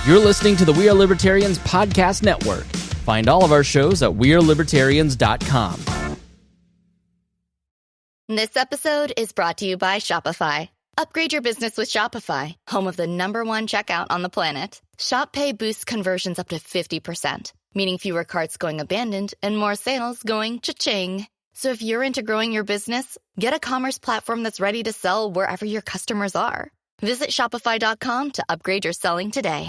You're listening to the We Are Libertarians Podcast Network. Find all of our shows at wearelibertarians.com. This episode is brought to you by Shopify. Upgrade your business with Shopify, home of the #1 checkout on the planet. Shop Pay boosts conversions up to 50%, meaning fewer carts going abandoned and more sales going cha-ching. So if you're into growing your business, get a commerce platform that's ready to sell wherever your customers are. Visit shopify.com to upgrade your selling today.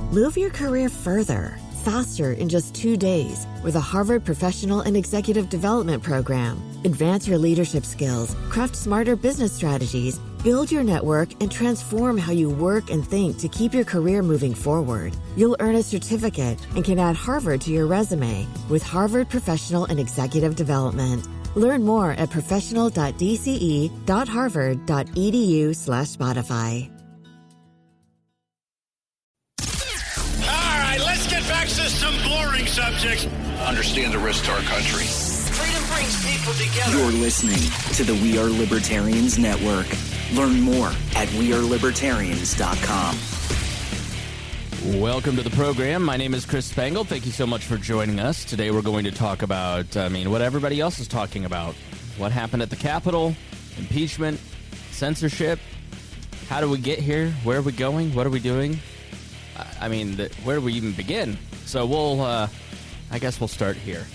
Move your career further, faster in just 2 days with a Harvard Professional and Executive Development Program. Advance your leadership skills, craft smarter business strategies, build your network, and transform how you work and think to keep your career moving forward. You'll earn a certificate and can add Harvard to your resume with Harvard Professional and Executive Development. Learn more at professional.dce.harvard.edu/Spotify. Let's get back to some boring subjects. Understand the risk to our country. Freedom brings people together. You're listening to the We Are Libertarians Network. Learn more at wearelibertarians.com. Welcome to the program. My name is Chris Spangle. Thank you so much for joining us. Today we're going to talk about, what everybody else is talking about. What happened at the Capitol, impeachment, censorship. How do we get here? Where are we going? What are we doing? Where do we even begin? So I guess we'll start here.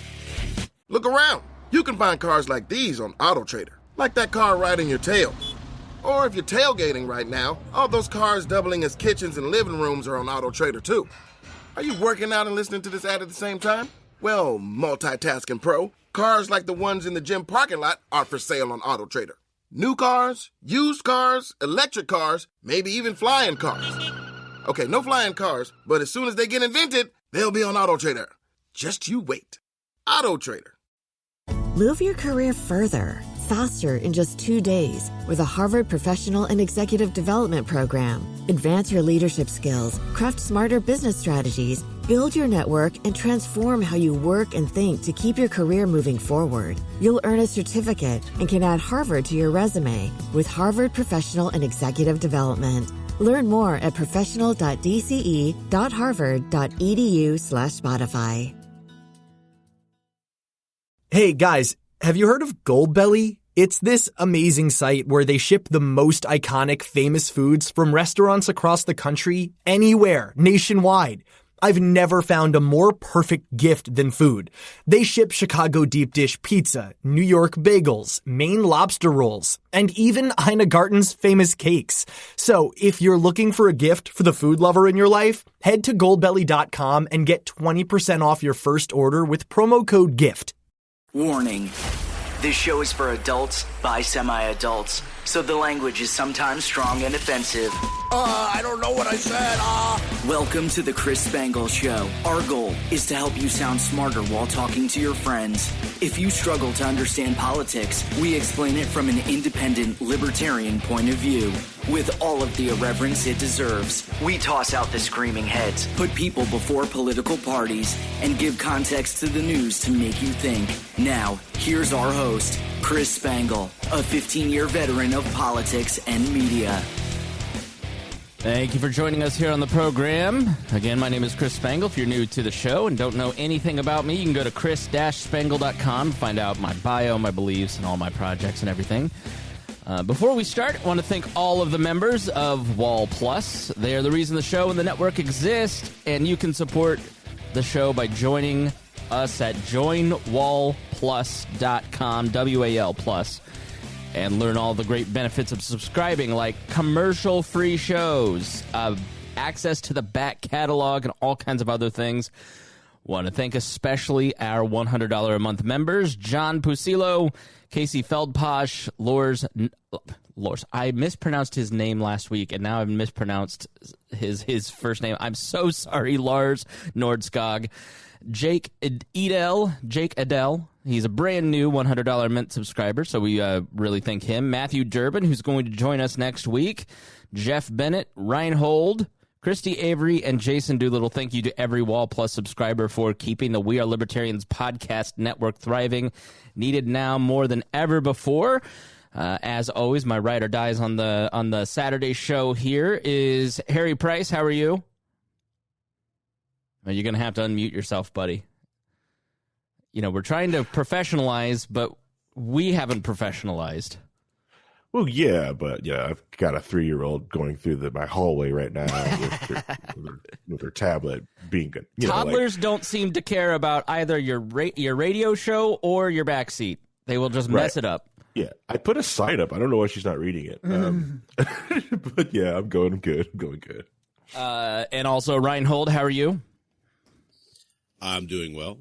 Look around. You can find cars like these on AutoTrader. Like that car riding your tail. Or if you're tailgating right now, all those cars doubling as kitchens and living rooms are on AutoTrader too. Are you working out and listening to this ad at the same time? Well, multitasking pro, cars like the ones in the gym parking lot are for sale on AutoTrader. New cars, used cars, electric cars, maybe even flying cars. Okay, no flying cars, but as soon as they get invented, they'll be on AutoTrader. Just you wait. AutoTrader. Move your career further, faster in just 2 days with a Harvard Professional and Executive Development Program. Advance your leadership skills, craft smarter business strategies, build your network, and transform how you work and think to keep your career moving forward. You'll earn a certificate and can add Harvard to your resume with Harvard Professional and Executive Development. Learn more at professional.dce.harvard.edu/Spotify. Hey guys, have you heard of Goldbelly? It's this amazing site where they ship the most iconic famous foods from restaurants across the country, anywhere, nationwide. I've never found a more perfect gift than food. They ship Chicago deep dish pizza, New York bagels, Maine lobster rolls, and even Ina Garten's famous cakes. So if you're looking for a gift for the food lover in your life, head to goldbelly.com and get 20% off your first order with promo code GIFT. Warning. This show is for adults by semi-adults, so the language is sometimes strong and offensive. I don't know what I said. Welcome to the Chris Spangle Show. Our goal is to help you sound smarter while talking to your friends. If you struggle to understand politics, we explain it from an independent, libertarian point of view. With all of the irreverence it deserves, we toss out the screaming heads, put people before political parties, and give context to the news to make you think. Now, here's our host, Chris Spangle, a 15-year veteran of politics and media. Thank you for joining us here on the program. Again, my name is Chris Spangle. If you're new to the show and don't know anything about me, you can go to chris-spangle.com to find out my bio, my beliefs, and all my projects and everything. Before we start, I want to thank all of the members of Wall Plus. They are the reason the show and the network exist, and you can support the show by joining us at joinwallplus.com, WAL Plus, and learn all the great benefits of subscribing, like commercial-free shows, access to the back catalog, and all kinds of other things. Want to thank especially our $100 a month members, John Pusilo, Casey Feldposh, Lors. I mispronounced his name last week, and now I've mispronounced his first name. I'm so sorry, Lars Nordskog. Jake Adele. He's a brand new $100 Mint subscriber, so we really thank him. Matthew Durbin, who's going to join us next week. Jeff Bennett, Reinhold, Christy Avery, and Jason Doolittle. Thank you to every Wall Plus subscriber for keeping the We Are Libertarians podcast network thriving. Needed now more than ever before. As always, my ride or dies on the Saturday show here is Harry Price. How are you? Well, you're going to have to unmute yourself, buddy. We're trying to professionalize, but we haven't professionalized. Well, yeah, but I've got a 3-year-old going through my hallway right now with her tablet being good. Toddlers don't seem to care about either your radio show or your backseat. They will just mess it up. Yeah, I put a sign up. I don't know why she's not reading it. But yeah, I'm going good. And also, Reinhold, how are you? I'm doing well.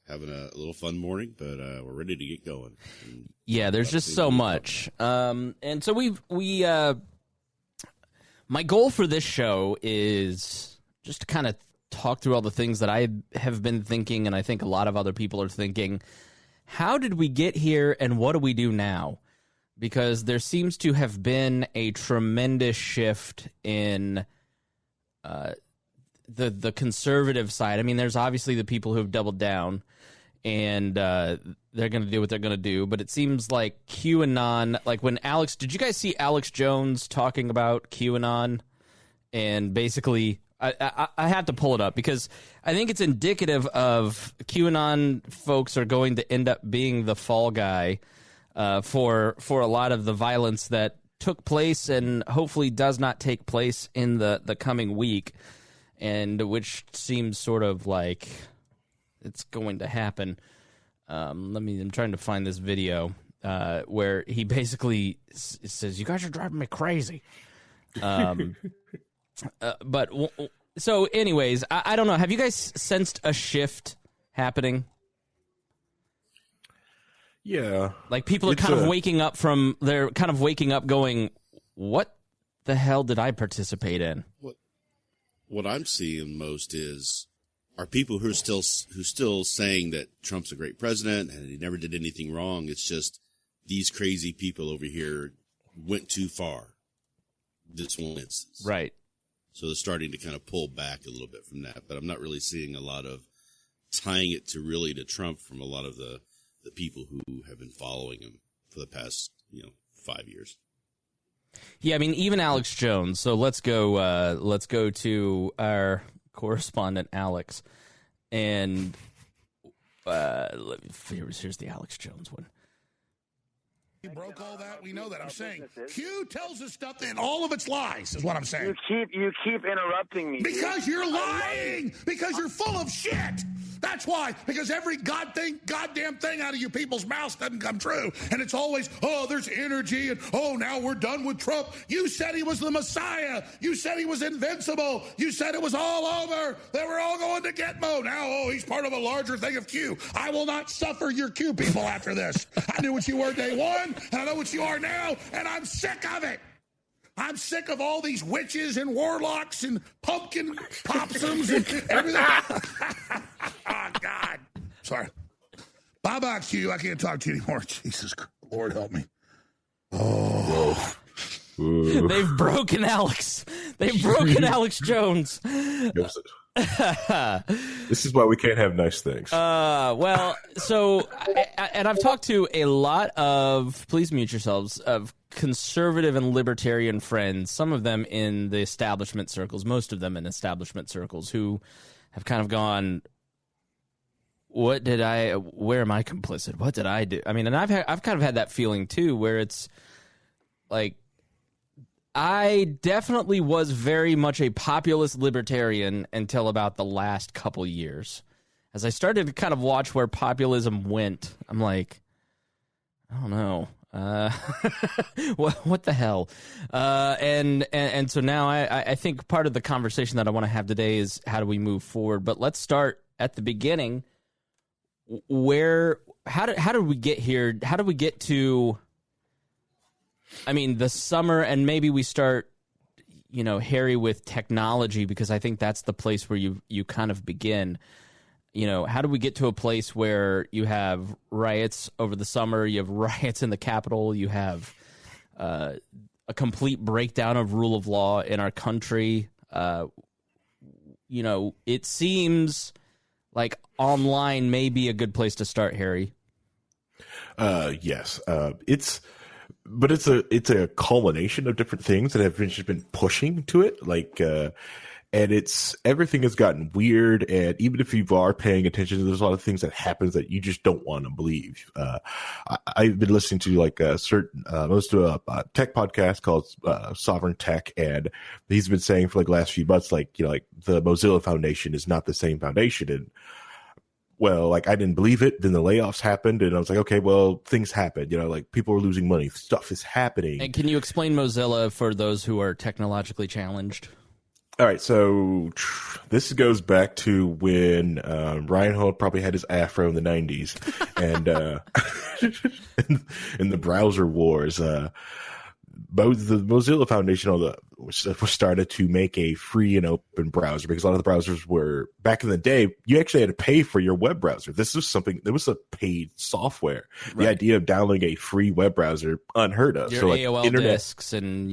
Having a little fun morning, but we're ready to get going. Yeah, there's just so much. And so my goal for this show is just to kind of talk through all the things that I have been thinking, and I think a lot of other people are thinking. How did we get here, and what do we do now? Because there seems to have been a tremendous shift in the conservative side. I mean, there's obviously the people who have doubled down, and they're going to do what they're going to do. But it seems like QAnon, like when did you guys see Alex Jones talking about QAnon? And basically, I had to pull it up because I think it's indicative of QAnon folks are going to end up being the fall guy for a lot of the violence that took place and hopefully does not take place in the coming week, and which seems sort of like it's going to happen. I'm trying to find this video where he basically says, "You guys are driving me crazy." So anyways, I don't know. Have you guys sensed a shift happening? Yeah. Like people are kind of waking up going, what the hell did I participate in? What I'm seeing most are people who are still saying that Trump's a great president and he never did anything wrong. It's just these crazy people over here went too far. This one instance. Right. So they're starting to kind of pull back a little bit from that. But I'm not really seeing a lot of tying it to Trump from a lot of the people who have been following him for the past, 5 years. Yeah, I mean, even Alex Jones. So let's go to our correspondent, Alex. And here's the Alex Jones one. He broke all that. We know that. I'm saying Q tells us stuff and all of it's lies is what I'm saying. You keep interrupting me. Because you're lying. Because you're full of shit. That's why. Because every goddamn thing out of you people's mouths doesn't come true. And it's always, there's energy and, now we're done with Trump. You said he was the Messiah. You said he was invincible. You said it was all over. They were all going to Gitmo. Now, he's part of a larger thing of Q. I will not suffer your Q people after this. I knew what you were day one, and I know what you are now, and I'm sick of it. I'm sick of all these witches and warlocks and pumpkin possums and everything. Oh, God. Sorry. Bye-bye, Q. I can't talk to you anymore. Jesus, Lord help me. Oh. They've broken Alex. They've broken Alex Jones. This is why we can't have nice things. Well, so, and I've talked to a lot of, please mute yourselves, of conservative and libertarian friends, some of them in the establishment circles, most of them in establishment circles, who have kind of gone, where am I complicit? What did I do? I mean, and I've kind of had that feeling too, where it's like, I definitely was very much a populist libertarian until about the last couple years. As I started to kind of watch where populism went, I'm like, I don't know. What the hell? And so now I think part of the conversation that I want to have today is how do we move forward? But let's start at the beginning. How did we get here? How did we get to, I mean, the summer, and maybe we start, Harry, with technology, because I think that's the place where you kind of begin. How do we get to a place where you have riots over the summer, you have riots in the Capitol, you have a complete breakdown of rule of law in our country? It seems like online may be a good place to start, Harry. Yes. It's a culmination of different things that have just been pushing to it. And everything has gotten weird. And even if you are paying attention, there's a lot of things that happens that you just don't want to believe. I've been listening to most of a tech podcast called Sovereign Tech. And he's been saying for the last few months, the Mozilla Foundation is not the same foundation. And I didn't believe it. Then the layoffs happened, and I was like, okay, well, things happen. People are losing money. Stuff is happening. And can you explain Mozilla for those who are technologically challenged? All right, so this goes back to when Ryan Holt probably had his afro in the 90s, and in the browser wars, the Mozilla Foundation started to make a free and open browser, because a lot of the browsers were, back in the day, you actually had to pay for your web browser. This was there was a paid software. Right. The idea of downloading a free web browser, unheard of. Your so AOL internet discs and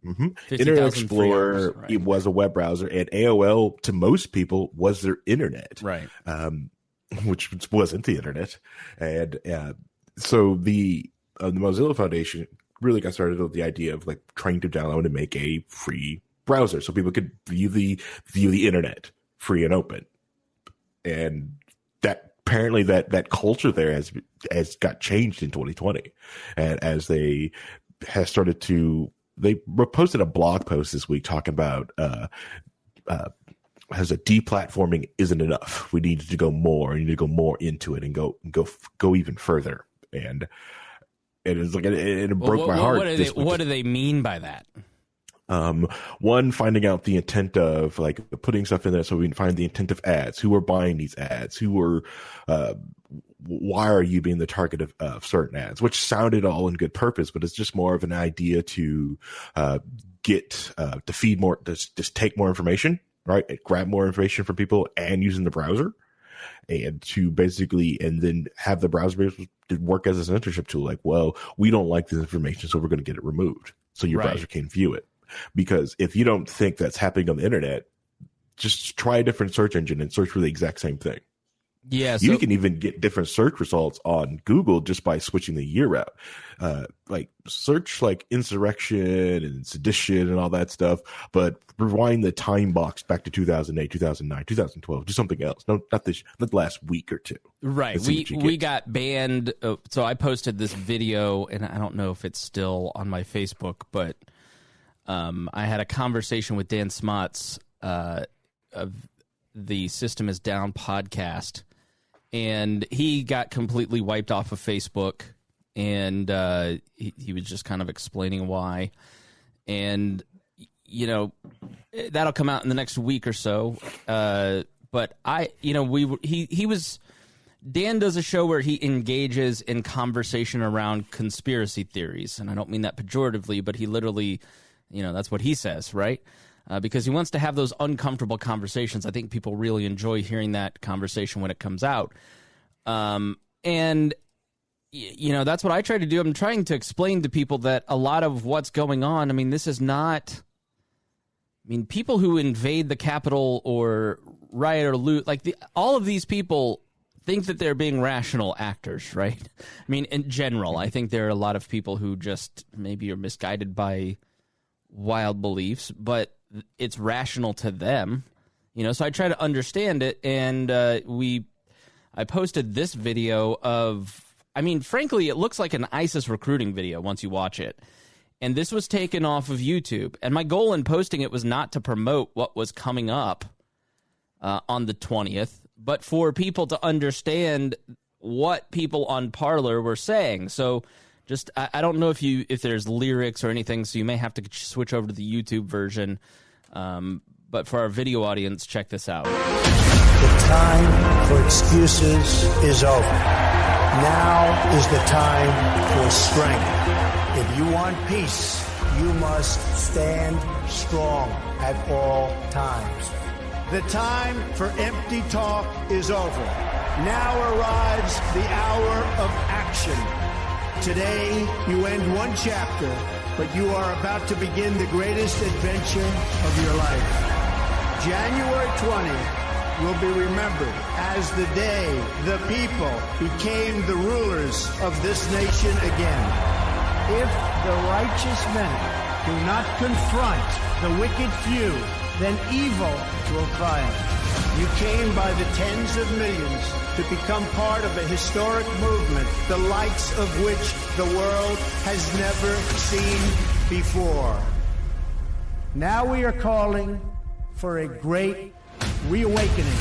Mm-hmm. Internet Explorer, right. It was a web browser, and AOL to most people was their internet, right? Which wasn't the internet, and so the Mozilla Foundation really got started with the idea of trying to download and make a free browser so people could view the internet free and open, and that apparently that culture there has got changed in 2020, and as they have started to. They posted a blog post this week talking about as a deplatforming isn't enough. We need to go more. We need to go more into it and go even further. And it is it broke my heart. What do they mean by that? One, finding out the intent of putting stuff in there so we can find the intent of ads. Who are buying these ads? Why are you being the target of certain ads? Which sounded all in good purpose, but it's just more of an idea to to feed more, just take more information, right? Grab more information from people and using the browser, and to basically, and then have the browser work as a censorship tool. We don't like this information, so we're going to get it removed so your browser can view it. Because if you don't think that's happening on the internet, just try a different search engine and search for the exact same thing. Yeah, you can even get different search results on Google just by switching the year out. Search insurrection and sedition and all that stuff, but rewind the time box back to 2008, 2009, 2012. Do something else. No, not the last week or two. Right. We got banned. So I posted this video, and I don't know if it's still on my Facebook, but I had a conversation with Dan Smots of the System is Down podcast. And he got completely wiped off of Facebook, and he was just kind of explaining why. And, that'll come out in the next week or so. But Dan does a show where he engages in conversation around conspiracy theories. And I don't mean that pejoratively, but he literally, that's what he says, right? Because he wants to have those uncomfortable conversations. I think people really enjoy hearing that conversation when it comes out. And, that's what I try to do. I'm trying to explain to people that a lot of what's going on, this is not... people who invade the Capitol or riot or loot, all of these people think that they're being rational actors, right? In general, I think there are a lot of people who just maybe are misguided by wild beliefs, but it's rational to them, so I try to understand it. And I posted this video of, frankly, it looks like an ISIS recruiting video once you watch it. And this was taken off of YouTube. And my goal in posting it was not to promote what was coming up on the 20th, but for people to understand what people on Parler were saying. So just, I don't know if there's lyrics or anything, so you may have to switch over to the YouTube version. But for our video audience, check this out. The time for excuses is over. Now is the time for strength. If you want peace, you must stand strong at all times. The time for empty talk is over. Now arrives the hour of action. Today, you end one chapter, but you are about to begin the greatest adventure of your life. January 20, will be remembered as the day the people became the rulers of this nation again. If the righteous men do not confront the wicked few, then evil will triumph. You came by the tens of millions to become part of a historic movement, the likes of which the world has never seen before. Now we are calling for a great reawakening.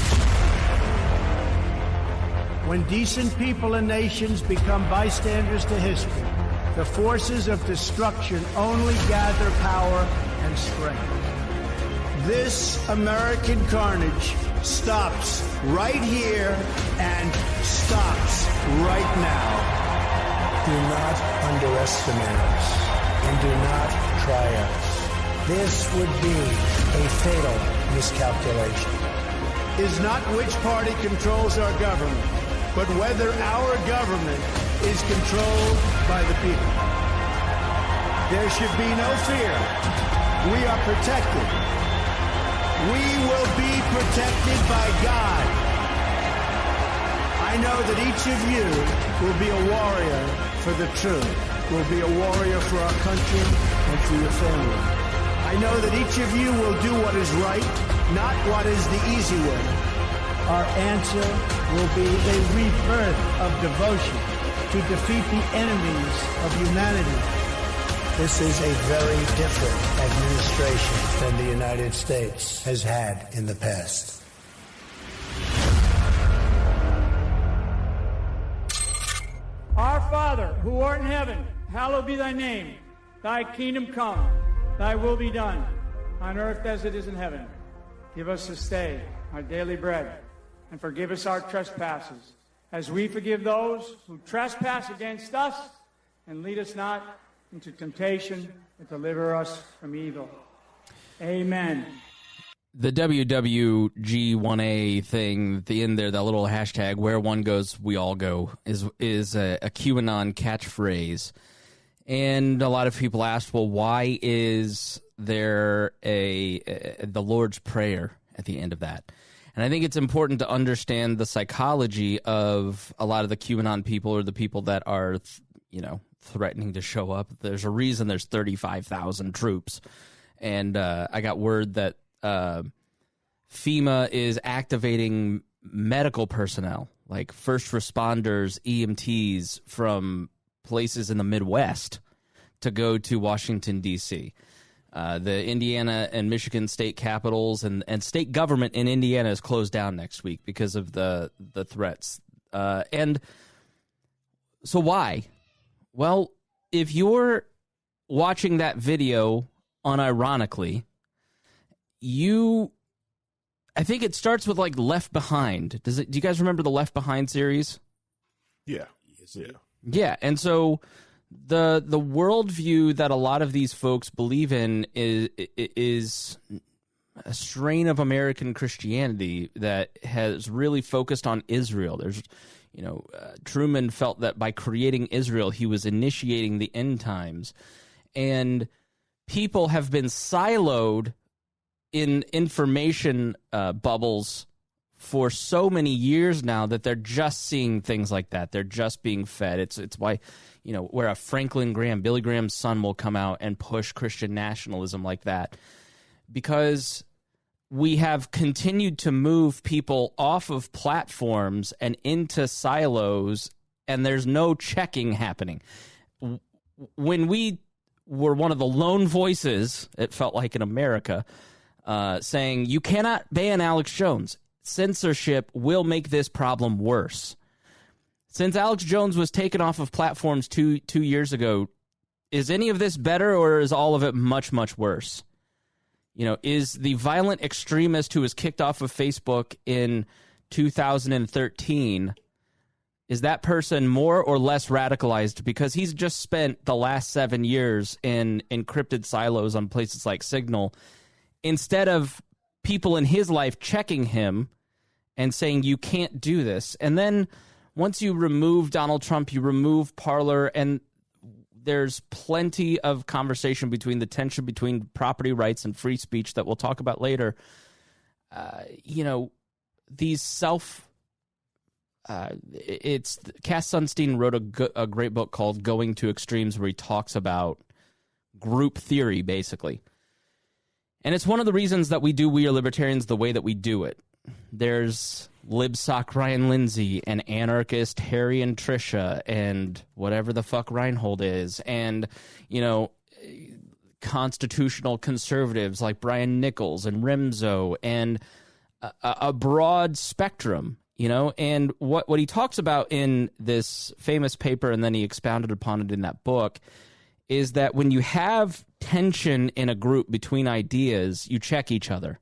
When decent people and nations become bystanders to history, the forces of destruction only gather power and strength. This American carnage stops right here and stops right now. Do not underestimate us and do not try us. This would be a fatal miscalculation. Is not which party controls our government, but whether our government is controlled by the people. There should be no fear. We are protected. We will be protected by God. I know that each of you will be a warrior for the truth, will be a warrior for our country and for your family. I know that each of you will do what is right, not what is the easy way. Our answer will be a rebirth of devotion to defeat the enemies of humanity. This is a very different administration than the United States has had in the past. Our Father, who art in heaven, hallowed be thy name. Thy kingdom come, thy will be done, on earth as it is in heaven. Give us this day our daily bread, and forgive us our trespasses, as we forgive those who trespass against us, and lead us not into temptation, but deliver us from evil. Amen. The WWG1A thing at the end there, that little hashtag, where one goes, we all go, is a QAnon catchphrase. And a lot of people asked, well, why is there the Lord's Prayer at the end of that? And I think it's important to understand the psychology of a lot of the QAnon people, or the people that are, threatening to show up. There's a reason there's 35,000 troops. And I got word that FEMA is activating medical personnel, like first responders, EMTs from places in the Midwest, to go to Washington, D.C. The Indiana and Michigan state capitals and state government in Indiana is closed down next week because of the threats. And so why? Well, if you're watching that video unironically, I think it starts with like Left Behind. Do you guys remember the Left Behind series? Yeah. Yeah, and so the worldview that a lot of these folks believe in is a strain of American Christianity that has really focused on Israel. There's, Truman felt that by creating Israel, he was initiating the end times, and people have been siloed in information bubbles for so many years now that they're just seeing things like that. They're just being fed. It's why, where a Franklin Graham, Billy Graham's son, will come out and push Christian nationalism like that, because we have continued to move people off of platforms and into silos, and there's no checking happening. When we were one of the lone voices, it felt like, in America, saying you cannot ban Alex Jones. Censorship will make this problem worse. Since Alex Jones was taken off of platforms two years ago, is any of this better, or is all of it much, much worse? Is the violent extremist who was kicked off of Facebook in 2013, is that person more or less radicalized because he's just spent the last 7 years in encrypted silos on places like Signal, instead of people in his life checking him and saying, you can't do this? And then once you remove Donald Trump, you remove Parler, and there's plenty of conversation between the tension between property rights and free speech that we'll talk about later. these it's Cass Sunstein wrote a great book called Going to Extremes, where he talks about group theory, basically. And it's one of the reasons that we are libertarians the way that we do it. There's libsock Ryan Lindsay and anarchist Harry and Trisha and whatever the fuck Reinhold is, and, constitutional conservatives like Brian Nichols and Remzo, and a broad spectrum. And what he talks about in this famous paper, and then he expounded upon it in that book, is that when you have tension in a group between ideas, you check each other.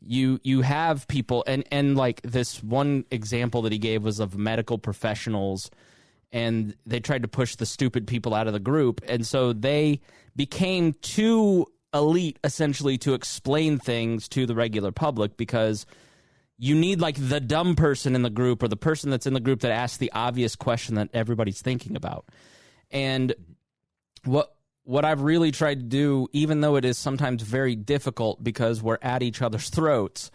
You have people, and like this one example that he gave was of medical professionals, and they tried to push the stupid people out of the group, and so they became too elite, essentially, to explain things to the regular public, because you need like the dumb person in the group, or the person that's in the group that asks the obvious question that everybody's thinking about. And what I've really tried to do, even though it is sometimes very difficult because we're at each other's throats,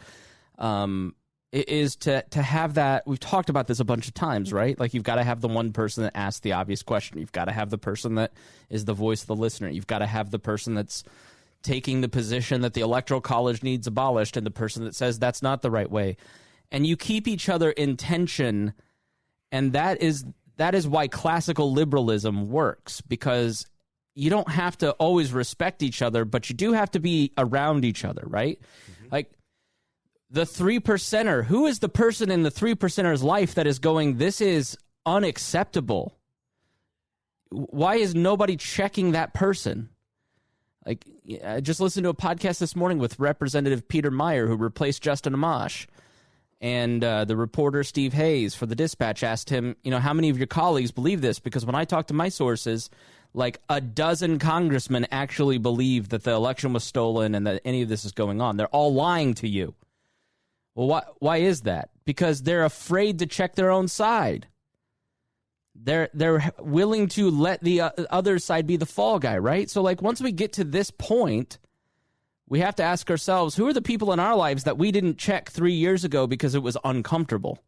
is to have that. We've talked about this a bunch of times, right? Like, you've got to have the one person that asks the obvious question. You've got to have the person that is the voice of the listener. You've got to have the person that's taking the position that the Electoral College needs abolished, and the person that says that's not the right way. And you keep each other in tension, and that is why classical liberalism works, because you don't have to always respect each other, but you do have to be around each other, right? Mm-hmm. Like, the 3%er, who is the person in the 3%er's life that is going, this is unacceptable? Why is nobody checking that person? Like, I just listened to a podcast this morning with Representative Peter Meyer, who replaced Justin Amash. And the reporter Steve Hayes for the Dispatch asked him, how many of your colleagues believe this? Because when I talk to my sources, like a dozen congressmen actually believe that the election was stolen and that any of this is going on. They're all lying to you. Well, why is that? Because they're afraid to check their own side. They're willing to let the other side be the fall guy, right? So, like, once we get to this point, we have to ask ourselves, who are the people in our lives that we didn't check 3 years ago because it was uncomfortable?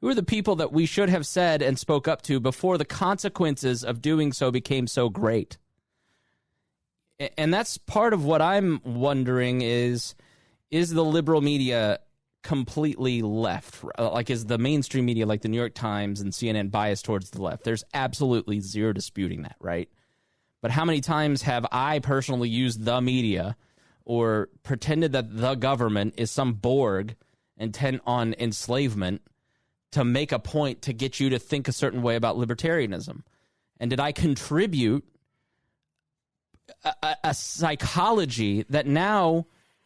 Who are the people that we should have said and spoke up to before the consequences of doing so became so great? And that's part of what I'm wondering is the liberal media completely left? Like, is the mainstream media, like the New York Times and CNN, biased towards the left? There's absolutely zero disputing that, right? But how many times have I personally used the media or pretended that the government is some Borg intent on enslavement to make a point to get you to think a certain way about libertarianism? And did I contribute a psychology that now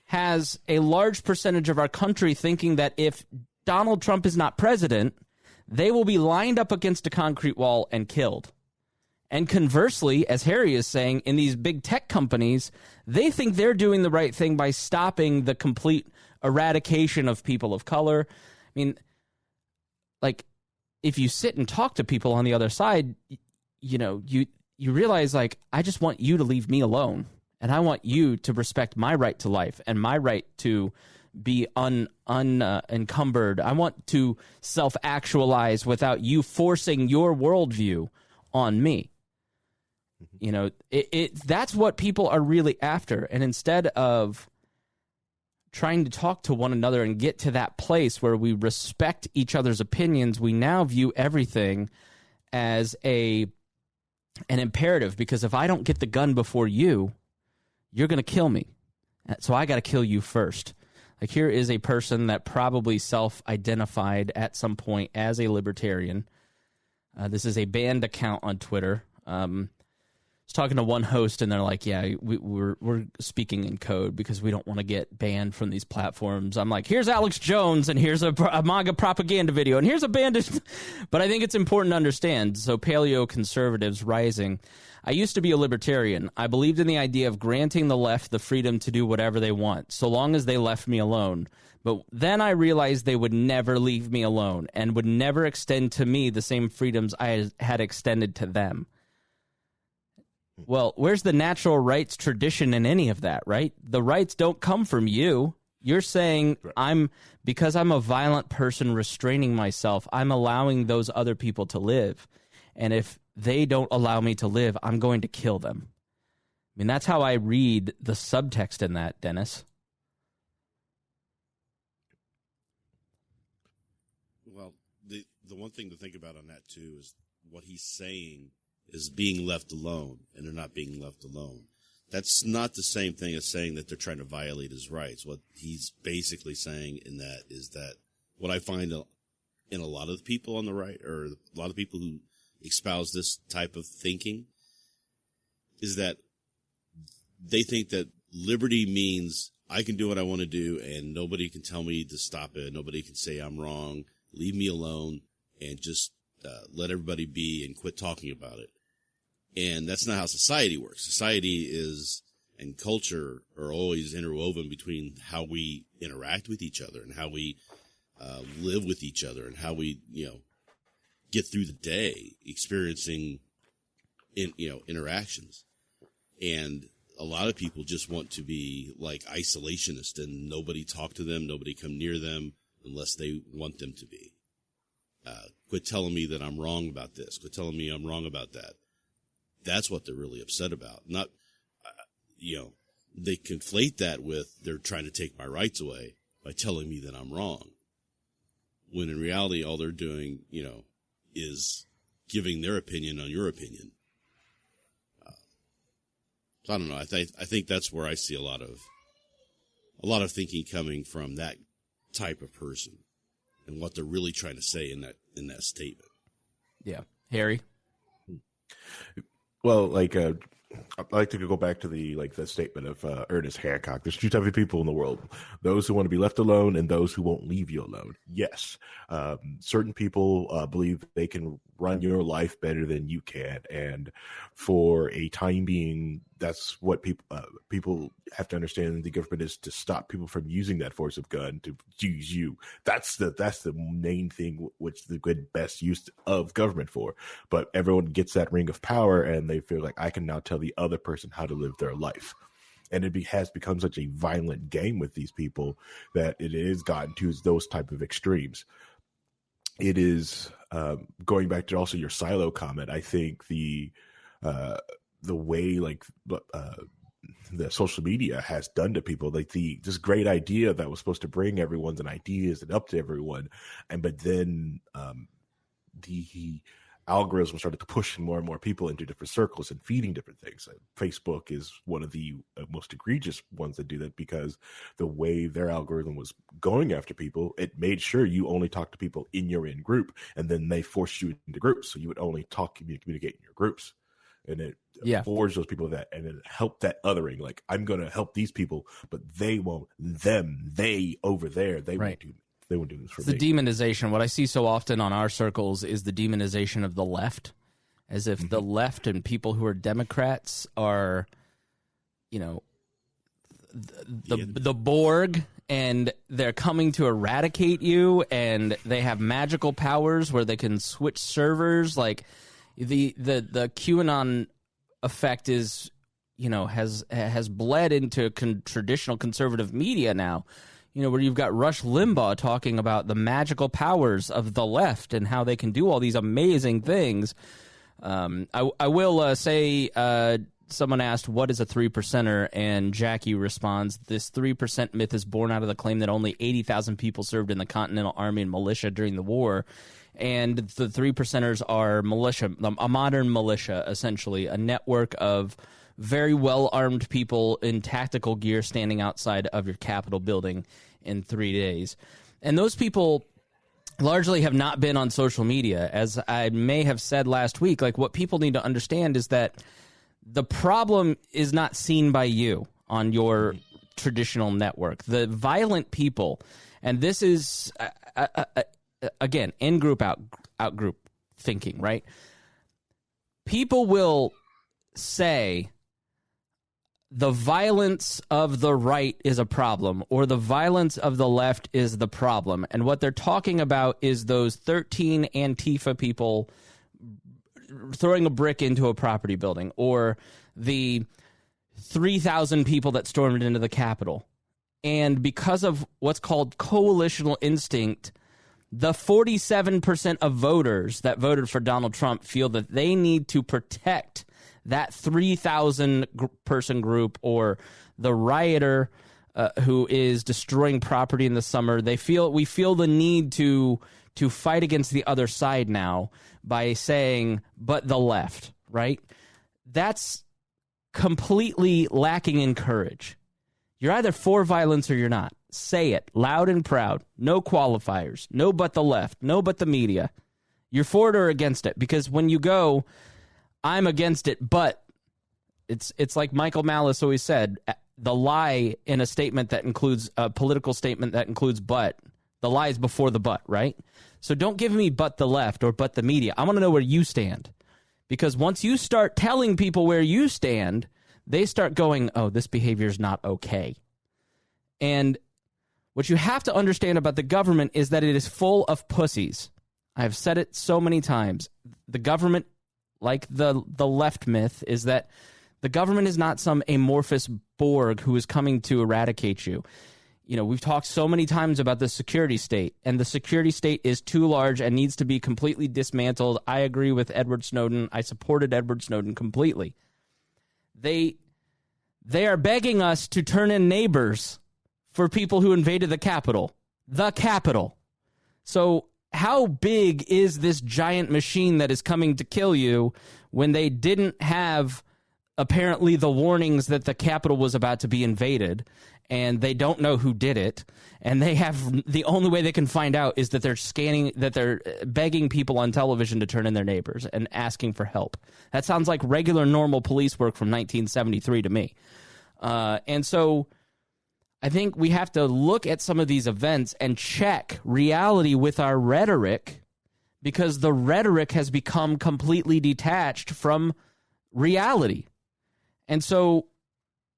has a large percentage of our country thinking that if Donald Trump is not president, they will be lined up against a concrete wall and killed? And conversely, as Harry is saying, in these big tech companies, they think they're doing the right thing by stopping the complete eradication of people of color. I mean, like, if you sit and talk to people on the other side, you realize, like, I just want you to leave me alone. And I want you to respect my right to life and my right to be unencumbered. I want to self-actualize without you forcing your worldview on me. That's what people are really after. And instead of trying to talk to one another and get to that place where we respect each other's opinions, we now view everything as an imperative. Because if I don't get the gun before you, you're going to kill me. So I got to kill you first. Like, here is a person that probably self-identified at some point as a libertarian. This is a banned account on Twitter. I was talking to one host, and they're like, yeah, we're speaking in code because we don't want to get banned from these platforms. I'm like, here's Alex Jones, and here's a MAGA propaganda video, and here's a bandit. But I think it's important to understand. So, paleo conservatives rising. I used to be a libertarian. I believed in the idea of granting the left the freedom to do whatever they want, so long as they left me alone. But then I realized they would never leave me alone and would never extend to me the same freedoms I had extended to them. Well, where's the natural rights tradition in any of that, right? The rights don't come from you. You're saying because I'm a violent person restraining myself, I'm allowing those other people to live. And if they don't allow me to live, I'm going to kill them. I mean, that's how I read the subtext in that, Dennis. Well, the one thing to think about on that, too, is what he's saying is being left alone, and they're not being left alone. That's not the same thing as saying that they're trying to violate his rights. What he's basically saying in that is that what I find in a lot of the people on the right, or a lot of people who espouse this type of thinking, is that they think that liberty means I can do what I want to do and nobody can tell me to stop it. Nobody can say I'm wrong. Leave me alone and just let everybody be and quit talking about it. And that's not how society works. Society and culture are always interwoven between how we interact with each other and how we live with each other and how we, get through the day experiencing interactions. And a lot of people just want to be like isolationist and nobody talk to them, nobody come near them unless they want them to be. Quit telling me that I'm wrong about this. Quit telling me I'm wrong about that. That's what they're really upset about. Not, they conflate that with they're trying to take my rights away by telling me that I'm wrong. When in reality, all they're doing, is giving their opinion on your opinion. So I don't know. I think that's where I see a lot of thinking coming from that type of person and what they're really trying to say in that statement. Yeah. Harry? Well, I'd like to go back to the statement of Ernest Hancock. There's two types of people in the world: those who want to be left alone and those who won't leave you alone. Yes, certain people believe they can run your life better than you can, and for a time being, that's what people have to understand. The government is to stop people from using that force of gun to use you. That's the main thing, which the good best use of government for. But everyone gets that ring of power, and they feel like I can now tell the other person how to live their life. And it has become such a violent game with these people that it has gotten to those type of extremes. It is going back to also your silo comment. I think the way the social media has done to people, this great idea that was supposed to bring everyone's ideas and up to everyone, but then the algorithm started to push more and more people into different circles and feeding different things. Facebook is one of the most egregious ones that do that, because the way their algorithm was going after people, it made sure you only talk to people in your in group, and then they forced you into groups, so you would only communicate in your groups, and it forged those people that, and it helped that othering. Like, I'm going to help these people, but they won't. They over there, they won't do. They won't do this for me. The demonization. What I see so often on our circles is the demonization of the left, as if the left and people who are Democrats are, the Borg, and they're coming to eradicate you, and they have magical powers where they can switch servers. Like the QAnon effect is, has bled into traditional conservative media now. Where you've got Rush Limbaugh talking about the magical powers of the left and how they can do all these amazing things. I will say, someone asked, what is a 3%er? And Jackie responds, this 3% myth is born out of the claim that only 80,000 people served in the Continental Army and militia during the war. And the 3%ers are militia, a modern militia, essentially, a network of very well-armed people in tactical gear standing outside of your Capitol building in 3 days. And those people largely have not been on social media. As I may have said last week, what people need to understand is that the problem is not seen by you on your traditional network. The violent people, and this is, again, in-group, out-group thinking, right? People will say the violence of the right is a problem, or the violence of the left is the problem. And what they're talking about is those 13 Antifa people throwing a brick into a property building, or the 3,000 people that stormed into the Capitol. And because of what's called coalitional instinct, the 47% of voters that voted for Donald Trump feel that they need to protect that 3,000 person group or the rioter who is destroying property in the summer. We feel the need to fight against the other side now by saying, but the left, right? That's completely lacking in courage. You're either for violence or you're not. Say it loud and proud. No qualifiers. No but the left. No but the media. You're for it or against it. Because when you go, I'm against it, but it's like Michael Malice always said, the lie in a statement that includes a political statement that includes but, the lie is before the but, right? So don't give me but the left or but the media. I want to know where you stand. Because once you start telling people where you stand, they start going, oh, this behavior is not okay. And what you have to understand about the government is that it is full of pussies. I've said it so many times. The government, like the left myth, is that the government is not some amorphous Borg who is coming to eradicate you. You know, we've talked so many times about the security state, and the security state is too large and needs to be completely dismantled. I agree with Edward Snowden. I supported Edward Snowden completely. They are begging us to turn in neighbors for people who invaded the Capitol. The Capitol. So how big is this giant machine that is coming to kill you when they didn't have apparently the warnings that the Capitol was about to be invaded, and they don't know who did it, and they have the only way they can find out is that they're begging people on television to turn in their neighbors and asking for help. That sounds like regular normal police work from 1973 to me. And so I think we have to look at some of these events and check reality with our rhetoric, because the rhetoric has become completely detached from reality. And so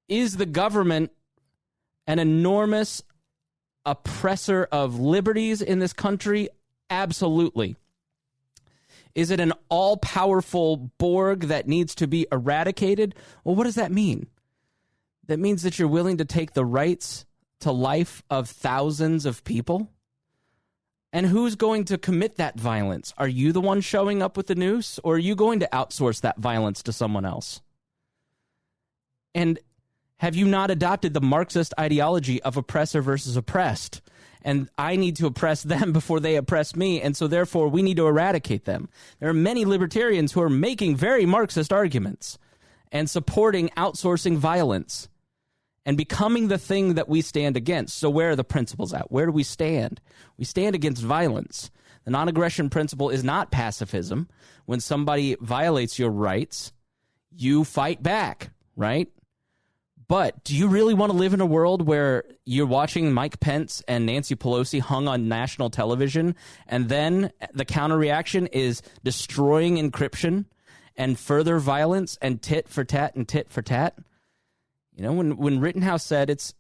is the government an enormous oppressor of liberties in this country? Absolutely. Is it an all-powerful Borg that needs to be eradicated? Well, what does that mean? That means that you're willing to take the rights to life of thousands of people? And who's going to commit that violence? Are you the one showing up with the noose, or are you going to outsource that violence to someone else? And have you not adopted the Marxist ideology of oppressor versus oppressed? And I need to oppress them before they oppress me, and so therefore we need to eradicate them. There are many libertarians who are making very Marxist arguments and supporting outsourcing violence and becoming the thing that we stand against. So where are the principles at? Where do we stand? We stand against violence. The non-aggression principle is not pacifism. When somebody violates your rights, you fight back, right? But do you really want to live in a world where you're watching Mike Pence and Nancy Pelosi hung on national television, and then the counter reaction is destroying encryption and further violence and tit for tat and tit for tat? You know, when Rittenhouse said it's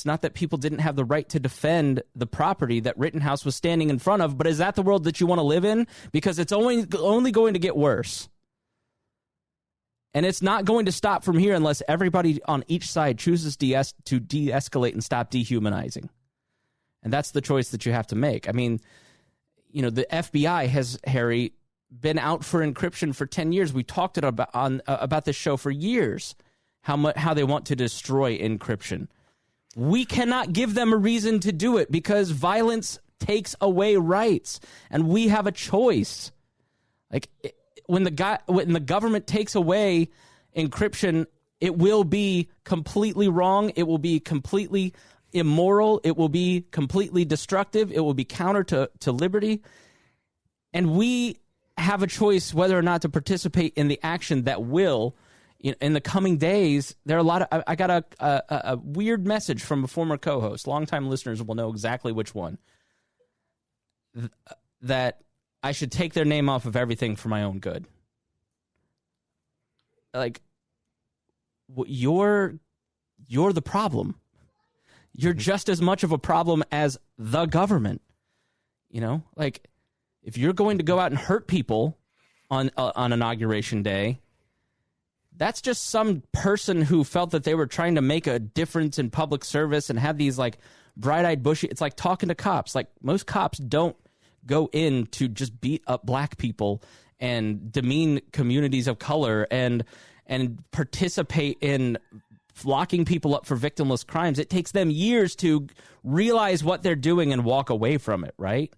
not that people didn't have the right to defend the property that Rittenhouse was standing in front of, but is that the world that you want to live in? Because it's only going to get worse. And it's not going to stop from here unless everybody on each side chooses to de-escalate and stop dehumanizing. And that's the choice that you have to make. I mean, you know, the FBI has, Harry, been out for encryption for 10 years. We talked about this show for years, how they want to destroy encryption. We cannot give them a reason to do it because violence takes away rights, and we have a choice. Like, when the government takes away encryption, it will be completely wrong. It will be completely immoral. It will be completely destructive. It will be counter to liberty. And we have a choice whether or not to participate in the action that will, in the coming days. There are a lot of. I got a weird message from a former co-host. Longtime listeners will know exactly which one. That I should take their name off of everything for my own good. Like, you're the problem. You're just as much of a problem as the government. You know, like, if you're going to go out and hurt people on Inauguration Day, That's just some person who felt that they were trying to make a difference in public service and had these like bright-eyed bushy. It's like talking to cops. Like most cops don't go in to just beat up black people and demean communities of color and participate in locking people up for victimless crimes. It takes them years to realize what they're doing and walk away from it, right?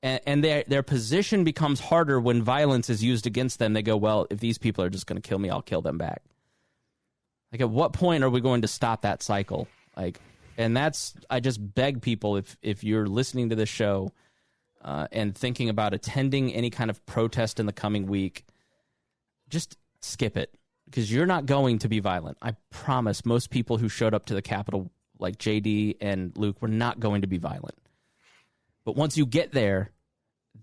And their position becomes harder when violence is used against them. They go, well, if these people are just going to kill me, I'll kill them back. Like, at what point are we going to stop that cycle? Like, and that's, I just beg people, if you're listening to this show and thinking about attending any kind of protest in the coming week, just skip it, because you're not going to be violent. I promise most people who showed up to the Capitol, like JD and Luke, were not going to be violent. But once you get there,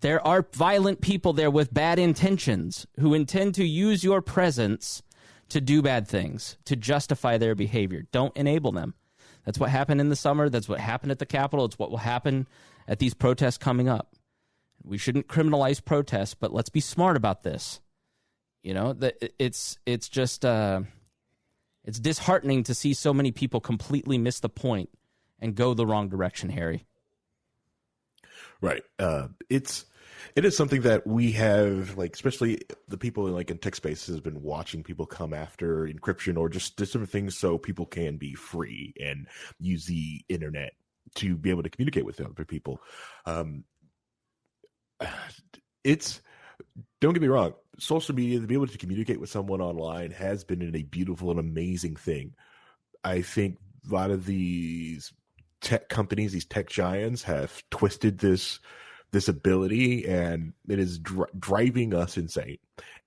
there are violent people there with bad intentions who intend to use your presence to do bad things, to justify their behavior. Don't enable them. That's what happened in the summer. That's what happened at the Capitol. It's what will happen at these protests coming up. We shouldn't criminalize protests, but let's be smart about this. You know, it's just it's disheartening to see so many people completely miss the point and go the wrong direction, Harry. Right. It is something that we have, like, especially the people in tech spaces have been watching people come after encryption or just different things so people can be free and use the internet to be able to communicate with other people. Don't get me wrong, social media, to be able to communicate with someone online has been a beautiful and amazing thing. I think a lot of these tech companies, these tech giants, have twisted this ability, and it is driving us insane.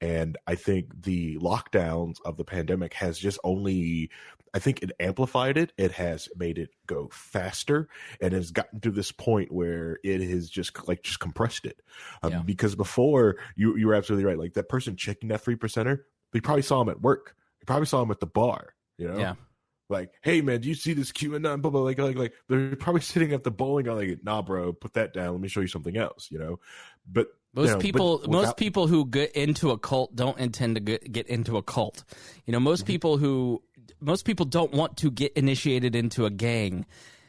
And I think the lockdowns of the pandemic has just only, I think it amplified it. It has made it go faster, and has gotten to this point where it has just compressed it. Because before, you were absolutely right. Like, that person checking that 3%er, they probably saw him at work. They probably saw him at the bar, you know? Yeah. Like, hey man, do you see this QAnon? Blah, blah, like they're probably sitting at the bowling alley, like, nah, bro, put that down. Let me show you something else, you know. But most people who get into a cult don't intend to get into a cult. You know, most people don't want to get initiated into a gang.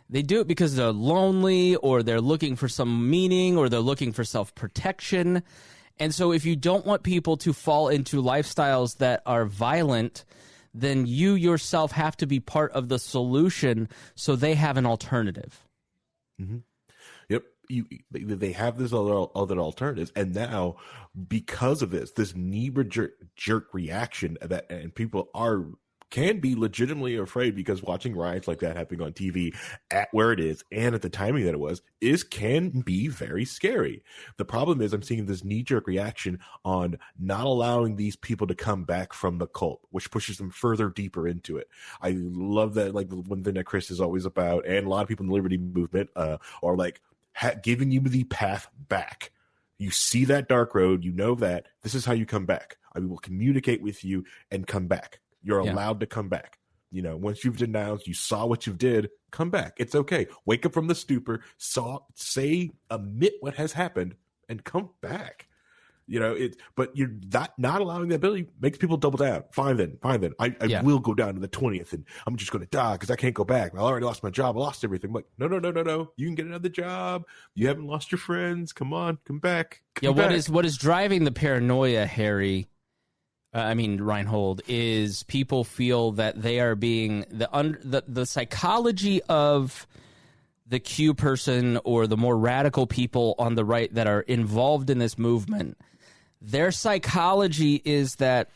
They do it because they're lonely, or they're looking for some meaning, or they're looking for self-protection. And so, if you don't want people to fall into lifestyles that are violent, then you yourself have to be part of the solution so they have an alternative. Mm-hmm. Yep. They have this other alternatives. And now, because of this knee-jerk reaction, and people can be legitimately afraid, because watching riots like that happening on TV at where it is and at the timing that it was can be very scary. The problem is I'm seeing this knee-jerk reaction on not allowing these people to come back from the cult, which pushes them further deeper into it. I love that, like, one thing that Chris is always about, and a lot of people in the Liberty movement are like giving you the path back. You see that dark road, you know that this is how you come back. I will communicate with you and come back. You're allowed to come back. You know, once you've denounced, you saw what you did, come back. It's okay. Wake up from the stupor, admit what has happened, and come back. You know, but you're not allowing that ability makes people double down. Fine then. I will go down to the 20th, and I'm just going to die because I can't go back. I already lost my job. I lost everything. I'm like, no. You can get another job. You haven't lost your friends. Come on, come back. Come back. What is driving the paranoia, Harry? Reinhold, is people feel that they are being the psychology of the Q person, or the more radical people on the right that are involved in this movement. Their psychology is that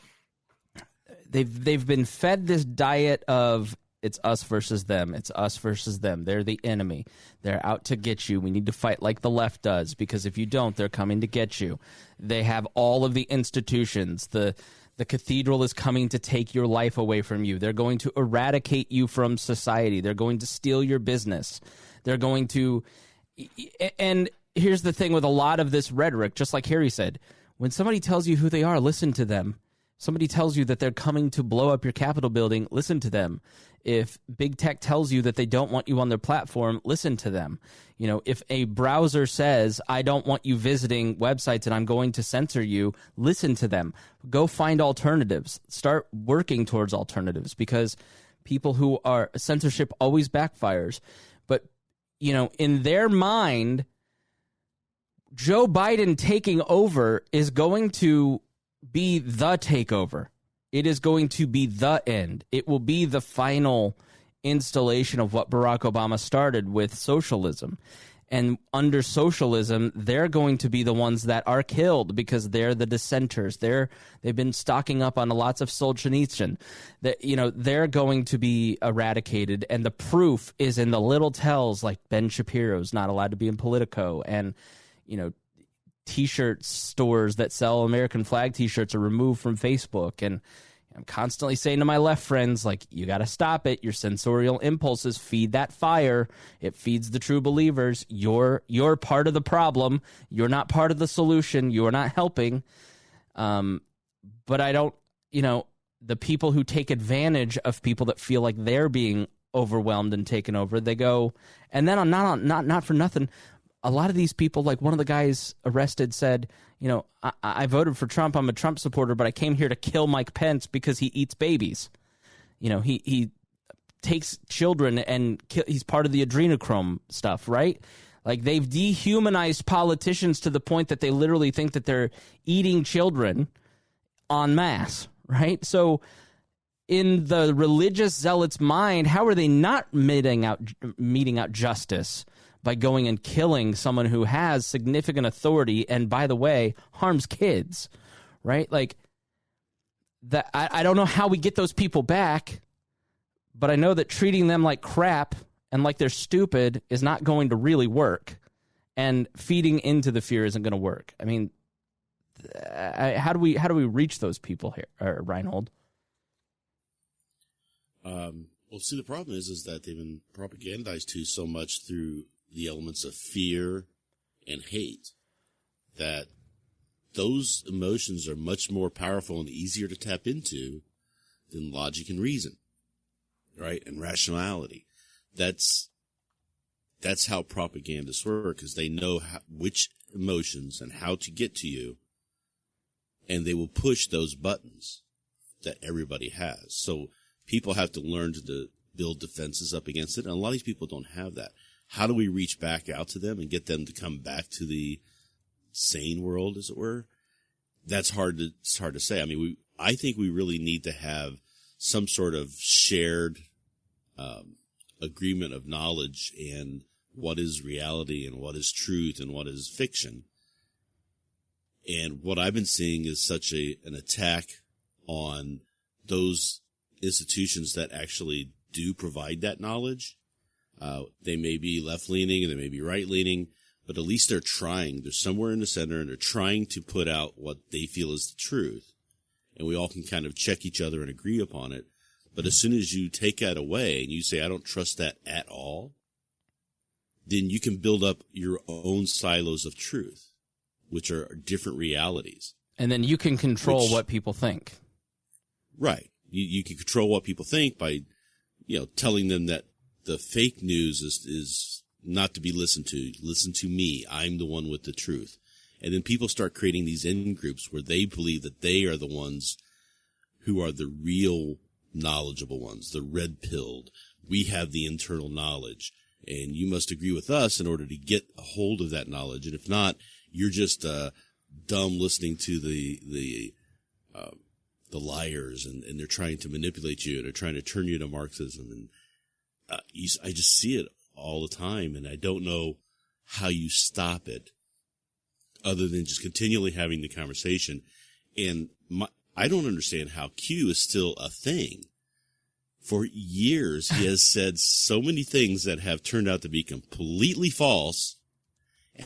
they've been fed this diet of it's us versus them. It's us versus them. They're the enemy. They're out to get you. We need to fight like the left does, because if you don't, they're coming to get you. They have all of the institutions. The cathedral is coming to take your life away from you. They're going to eradicate you from society. They're going to steal your business. They're going to... And here's the thing with a lot of this rhetoric, just like Harry said, when somebody tells you who they are, listen to them. somebody tells you that they're coming to blow up your Capitol building, listen to them. If big tech tells you that they don't want you on their platform, listen to them. You know, if a browser says, I don't want you visiting websites and I'm going to censor you, listen to them. Go find alternatives. Start working towards alternatives, because people who are censorship always backfires. But, you know, in their mind, Joe Biden taking over is going to be the takeover. It is going to be the end. It will be the final installation of what Barack Obama started with socialism. And under socialism, they're going to be the ones that are killed because they're the dissenters. They've been stocking up on lots of Solzhenitsyn. That, you know, they're going to be eradicated, and the proof is in the little tells, like Ben Shapiro's not allowed to be in Politico, and, you know, T-shirt stores that sell American flag T-shirts are removed from Facebook. And I'm constantly saying to my left friends, like, you got to stop it. Your sensorial impulses feed that fire. It feeds the true believers. You're part of the problem. You're not part of the solution. You're not helping. But I don't, you know, the people who take advantage of people that feel like they're being overwhelmed and taken over, they go, and then not for nothing, a lot of these people, like one of the guys arrested said, you know, I voted for Trump. I'm a Trump supporter, but I came here to kill Mike Pence because he eats babies. You know, he takes children and he's part of the adrenochrome stuff, right? Like, they've dehumanized politicians to the point that they literally think that they're eating children en masse, right? So in the religious zealots' mind, how are they not meting out justice by going and killing someone who has significant authority and, by the way, harms kids, right? Like, that, I don't know how we get those people back, but I know that treating them like crap and like they're stupid is not going to really work, and feeding into the fear isn't going to work. I mean, how do we reach those people here, Reinhold? Well, see, the problem is that they've been propagandized to so much through the elements of fear and hate that those emotions are much more powerful and easier to tap into than logic and reason, right? And rationality. That's how propagandists work, because they know which emotions and how to get to you, and they will push those buttons that everybody has. So people have to learn to build defenses up against it, and a lot of these people don't have that. How do we reach back out to them and get them to come back to the sane world, as it were? It's hard to say. I mean, I think we really need to have some sort of shared agreement of knowledge and what is reality and what is truth and what is fiction. And what I've been seeing is such an attack on those institutions that actually do provide that knowledge. They may be left-leaning and they may be right-leaning, but at least they're trying. They're somewhere in the center, and they're trying to put out what they feel is the truth. And we all can kind of check each other and agree upon it. But as soon as you take that away and you say, I don't trust that at all, then you can build up your own silos of truth, which are different realities. And then you can control what people think. Right. You can control what people think by, you know, telling them that the fake news is not to be listened to. Listen to me. I'm the one with the truth. And then people start creating these in-groups where they believe that they are the ones who are the real knowledgeable ones, the red-pilled. We have the internal knowledge, and you must agree with us in order to get a hold of that knowledge. And if not, you're just dumb listening to the liars, and they're trying to manipulate you, and they're trying to turn you to Marxism. And I just see it all the time, and I don't know how you stop it other than just continually having the conversation. And I don't understand how Q is still a thing. For years, he has said so many things that have turned out to be completely false,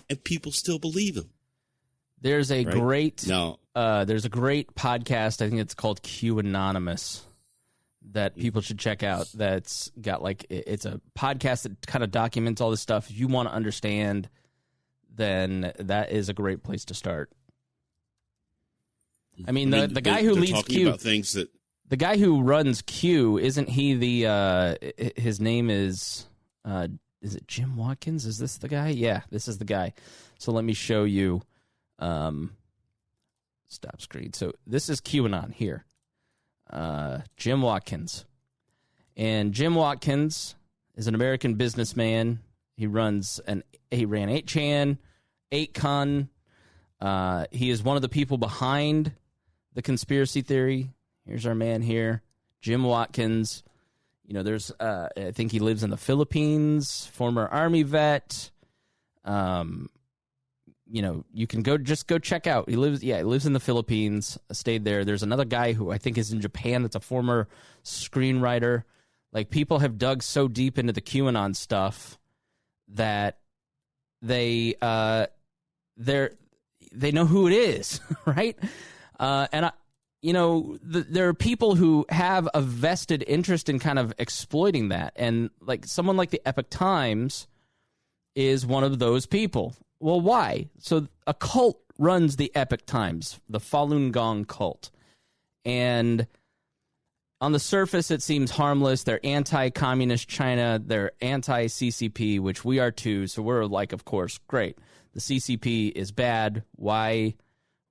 and people still believe him. There's a great podcast. I think it's called Q Anonymous that people should check out. That's got it's a podcast that kind of documents all this stuff. If you want to understand, then that is a great place to start. I mean, the guy who leads talking Q, about things that the guy who runs Q, isn't he the? His name is it Jim Watkins? Is this the guy? Yeah, this is the guy. So let me show you. Stop screen. So this is QAnon here. Jim Watkins, and Jim Watkins is an American businessman. He ran 8chan, 8con. He is one of the people behind the conspiracy theory. Here's our man here, Jim Watkins. You know, there's I think he lives in the Philippines, former Army vet. You know, you can go check out. He lives in the Philippines, stayed there. There's another guy who I think is in Japan that's a former screenwriter. Like, people have dug so deep into the QAnon stuff that they know who it is, right? There are people who have a vested interest in kind of exploiting that, and like someone like the Epoch Times is one of those people. Well, why? So a cult runs the Epoch Times, the Falun Gong cult. And on the surface, it seems harmless. They're anti-communist China. They're anti-CCP, which we are too. So we're like, of course, great. The CCP is bad. Why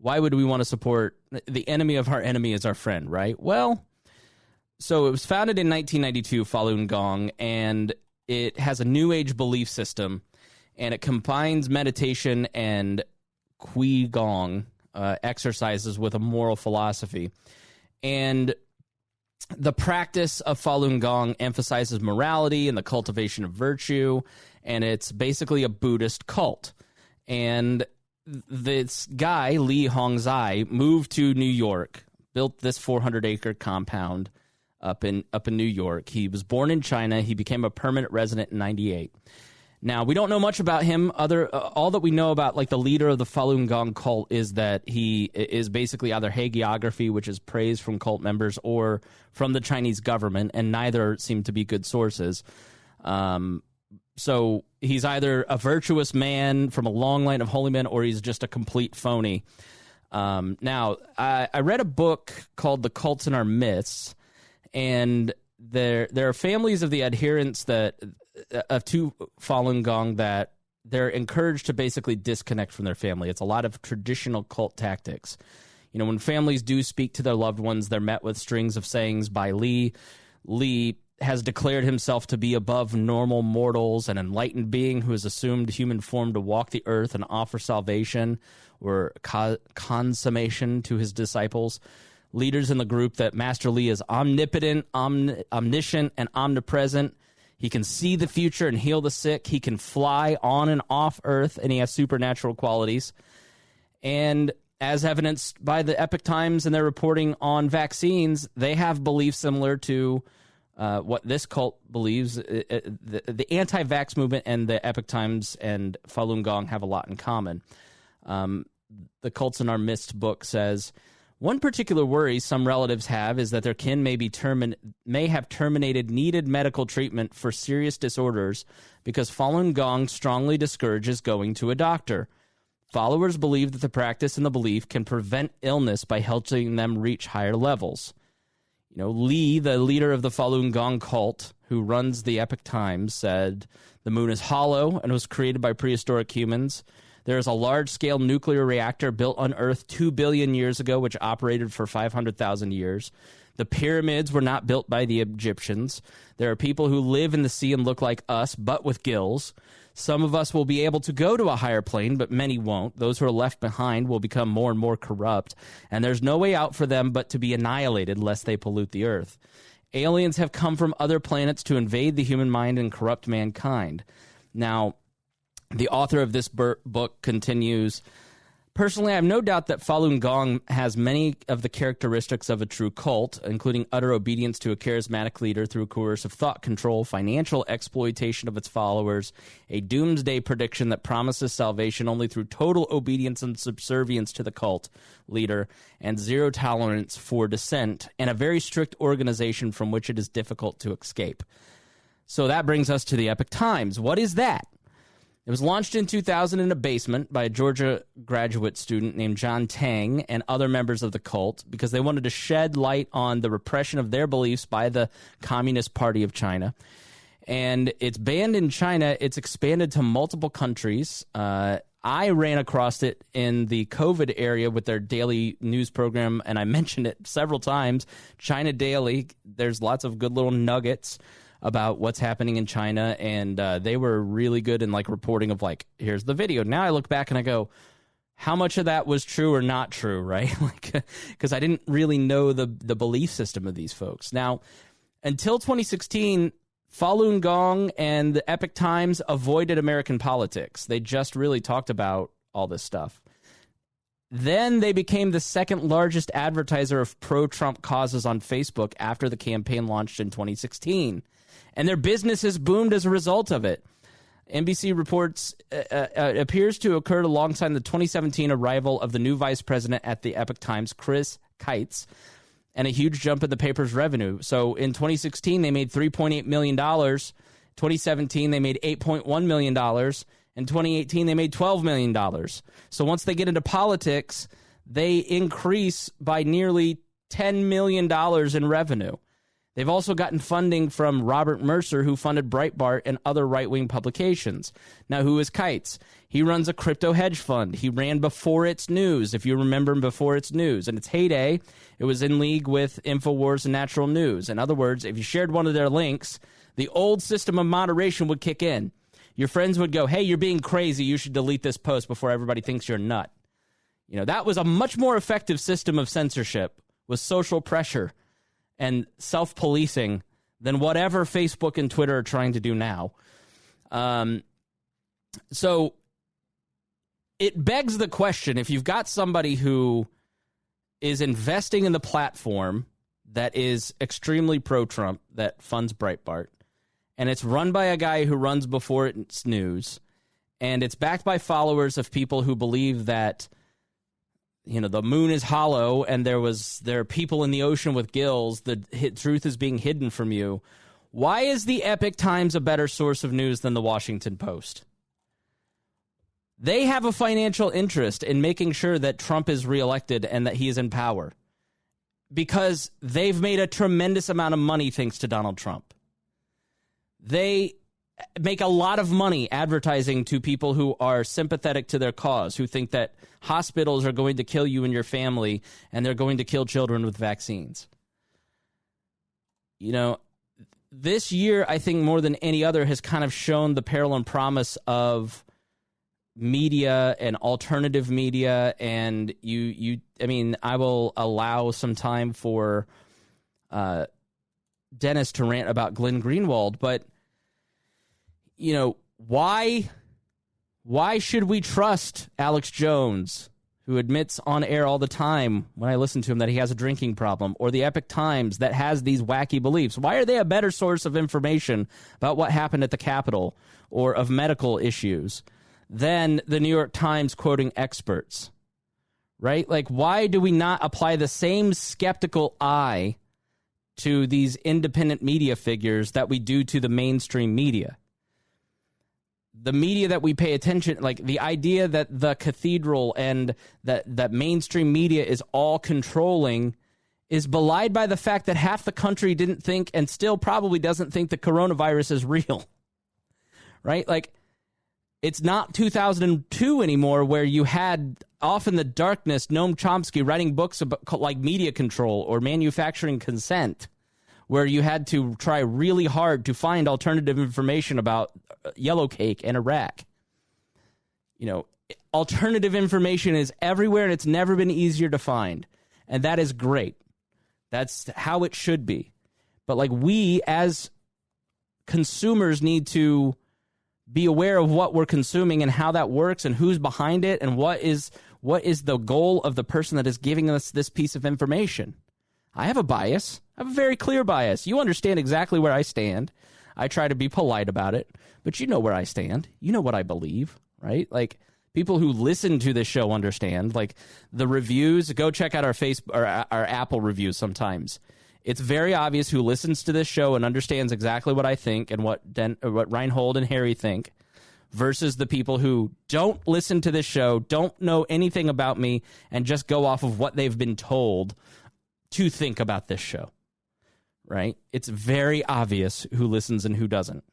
would we want to support? The enemy of our enemy is our friend, right? Well, so it was founded in 1992, Falun Gong, and it has a New Age belief system. And it combines meditation and Qigong exercises with a moral philosophy. And the practice of Falun Gong emphasizes morality and the cultivation of virtue. And it's basically a Buddhist cult. And this guy, Li Hongzai, moved to New York, built this 400-acre compound up in New York. He was born in China. He became a permanent resident in 1998. Now, we don't know much about him. All that we know about, like, the leader of the Falun Gong cult is that he is basically either hagiography, which is praise from cult members, or from the Chinese government, and neither seem to be good sources. So he's either a virtuous man from a long line of holy men, or he's just a complete phony. Now, I read a book called The Cults and Our Myths, and there are families of the adherents to Falun Gong that they're encouraged to basically disconnect from their family. It's a lot of traditional cult tactics. You know, when families do speak to their loved ones, they're met with strings of sayings by Li. Li has declared himself to be above normal mortals, an enlightened being who has assumed human form to walk the earth and offer salvation or consummation to his disciples. Leaders in the group that Master Li is omnipotent, omniscient, and omnipresent. He can see the future and heal the sick. He can fly on and off Earth, and he has supernatural qualities. And as evidenced by the Epoch Times and their reporting on vaccines, they have beliefs similar to what this cult believes. The anti-vax movement and the Epoch Times and Falun Gong have a lot in common. The Cults in Our Midst book says, one particular worry some relatives have is that their kin may have terminated needed medical treatment for serious disorders because Falun Gong strongly discourages going to a doctor. Followers believe that the practice and the belief can prevent illness by helping them reach higher levels. You know, Li, the leader of the Falun Gong cult, who runs the Epoch Times, said the moon is hollow and was created by prehistoric humans. There is a large-scale nuclear reactor built on Earth 2 billion years ago, which operated for 500,000 years. The pyramids were not built by the Egyptians. There are people who live in the sea and look like us, but with gills. Some of us will be able to go to a higher plane, but many won't. Those who are left behind will become more and more corrupt, and there's no way out for them but to be annihilated lest they pollute the Earth. Aliens have come from other planets to invade the human mind and corrupt mankind. Now, the author of this book continues, personally, I have no doubt that Falun Gong has many of the characteristics of a true cult, including utter obedience to a charismatic leader through coercive thought control, financial exploitation of its followers, a doomsday prediction that promises salvation only through total obedience and subservience to the cult leader, and zero tolerance for dissent, and a very strict organization from which it is difficult to escape. So that brings us to the Epoch Times. What is that? It was launched in 2000 in a basement by a Georgia graduate student named John Tang and other members of the cult because they wanted to shed light on the repression of their beliefs by the Communist Party of China. And it's banned in China. It's expanded to multiple countries. I ran across it in the COVID area with their daily news program, and I mentioned it several times. China Daily, there's lots of good little nuggets about what's happening in China, and they were really good in like reporting of like, here's the video. Now I look back and I go, how much of that was true or not true, right? Like, because I didn't really know the belief system of these folks. Now, until 2016, Falun Gong and the Epoch Times avoided American politics. They just really talked about all this stuff. Then they became the second largest advertiser of pro-Trump causes on Facebook after the campaign launched in 2016. And their business has boomed as a result of it. NBC reports appears to occur alongside the 2017 arrival of the new vice president at the Epoch Times, Chris Kites, and a huge jump in the paper's revenue. So in 2016, they made $3.8 million. 2017, they made $8.1 million. In 2018, they made $12 million. So once they get into politics, they increase by nearly $10 million in revenue. They've also gotten funding from Robert Mercer, who funded Breitbart and other right-wing publications. Now, who is Kites? He runs a crypto hedge fund. He ran Before It's News, if you remember him, Before It's News. In its heyday, it was in league with InfoWars and Natural News. In other words, if you shared one of their links, the old system of moderation would kick in. Your friends would go, hey, you're being crazy. You should delete this post before everybody thinks you're a nut. You know, that was a much more effective system of censorship with social pressure and self-policing than whatever Facebook and Twitter are trying to do now. So it begs the question, if you've got somebody who is investing in the platform that is extremely pro-Trump, that funds Breitbart, and it's run by a guy who runs Before It's News, and it's backed by followers of people who believe that, you know, the moon is hollow and there are people in the ocean with gills, the truth is being hidden from you. Why is the Epoch Times a better source of news than the Washington Post? They have a financial interest in making sure that Trump is reelected and that he is in power because they've made a tremendous amount of money thanks to Donald Trump. They make a lot of money advertising to people who are sympathetic to their cause, who think that hospitals are going to kill you and your family and they're going to kill children with vaccines. You know, this year, I think more than any other, has kind of shown the peril and promise of media and alternative media. And I will allow some time for Dennis to rant about Glenn Greenwald, but you know, why should we trust Alex Jones, who admits on air all the time when I listen to him that he has a drinking problem, or the Epoch Times that has these wacky beliefs? Why are they a better source of information about what happened at the Capitol or of medical issues than the New York Times quoting experts? Right? Like, why do we not apply the same skeptical eye to these independent media figures that we do to the mainstream media? The media that we pay attention, like the idea that the cathedral and that mainstream media is all controlling, is belied by the fact that half the country didn't think and still probably doesn't think the coronavirus is real. Right? Like, it's not 2002 anymore where you had off in the darkness Noam Chomsky writing books about like media control or manufacturing consent, where you had to try really hard to find alternative information about yellow cake and Iraq. You know, alternative information is everywhere and it's never been easier to find. And that is great. That's how it should be. But like, we as consumers need to be aware of what we're consuming and how that works and who's behind it and what is the goal of the person that is giving us this piece of information. I have a bias. I have a very clear bias. You understand exactly where I stand. I try to be polite about it, but you know where I stand. You know what I believe, right? Like, people who listen to this show understand. Like, the reviews, go check out our Facebook or our Apple reviews sometimes. It's very obvious who listens to this show and understands exactly what I think and what Reinhold and Harry think. versus the people who don't listen to this show, don't know anything about me, and just go off of what they've been told to think about this show, right? It's very obvious who listens and who doesn't,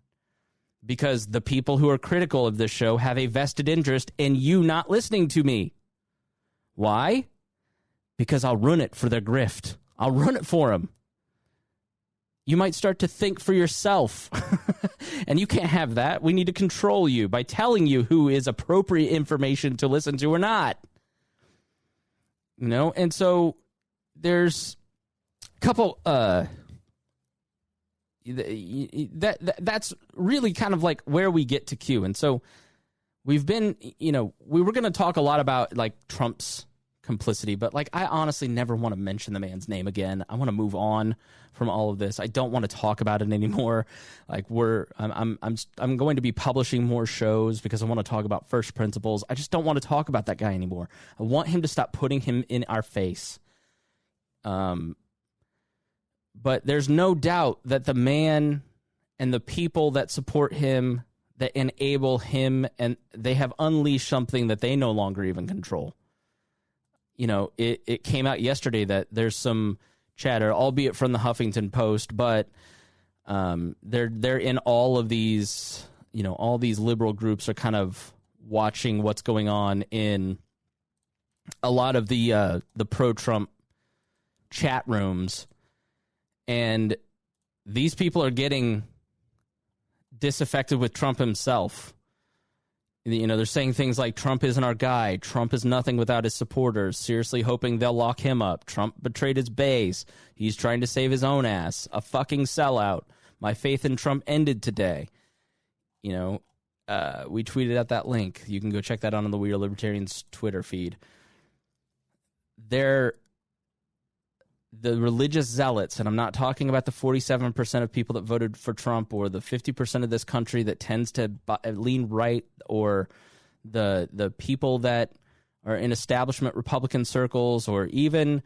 because the people who are critical of this show have a vested interest in you not listening to me. Why? Because I'll ruin it for their grift. I'll ruin it for them. You might start to think for yourself, and you can't have that. We need to control you by telling you who is appropriate information to listen to or not. You know, and so there's a couple. That's really kind of like where we get to Q, and so we've been. You know, we were going to talk a lot about like Trump's complicity, but like I honestly never want to mention the man's name again. I want to move on from all of this. I don't want to talk about it anymore. Like I'm going to be publishing more shows because I want to talk about first principles. I just don't want to talk about that guy anymore. I want him to stop putting him in our face. But there's no doubt that the man and the people that support him, that enable him, and they have unleashed something that they no longer even control. You know, it came out yesterday that there's some chatter, albeit from the Huffington Post, but they're in all of these, you know, all these liberal groups are kind of watching what's going on in a lot of the pro-Trump chat rooms, and these people are getting disaffected with Trump himself. You know, they're saying things like, Trump isn't our guy. Trump is nothing without his supporters. Seriously hoping they'll lock him up. Trump betrayed his base. He's trying to save his own ass. A fucking sellout. My faith in Trump ended today. You know, we tweeted out that link. You can go check that out on the We Are Libertarians Twitter feed. The religious zealots, and I'm not talking about the 47% of people that voted for Trump or the 50% of this country that tends to lean right, or the people that are in establishment Republican circles, or even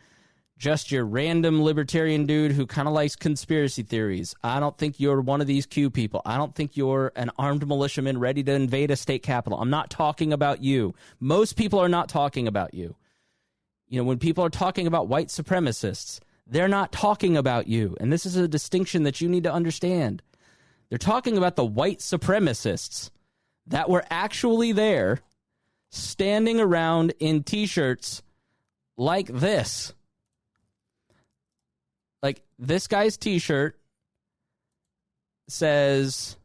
just your random libertarian dude who kind of likes conspiracy theories. I don't think you're one of these Q people. I don't think you're an armed militiaman ready to invade a state capitol. I'm not talking about you. Most people are not talking about you. You know, when people are talking about white supremacists, they're not talking about you. And this is a distinction that you need to understand. They're talking about the white supremacists that were actually there, standing around in T-shirts like this. Like, this guy's T-shirt says,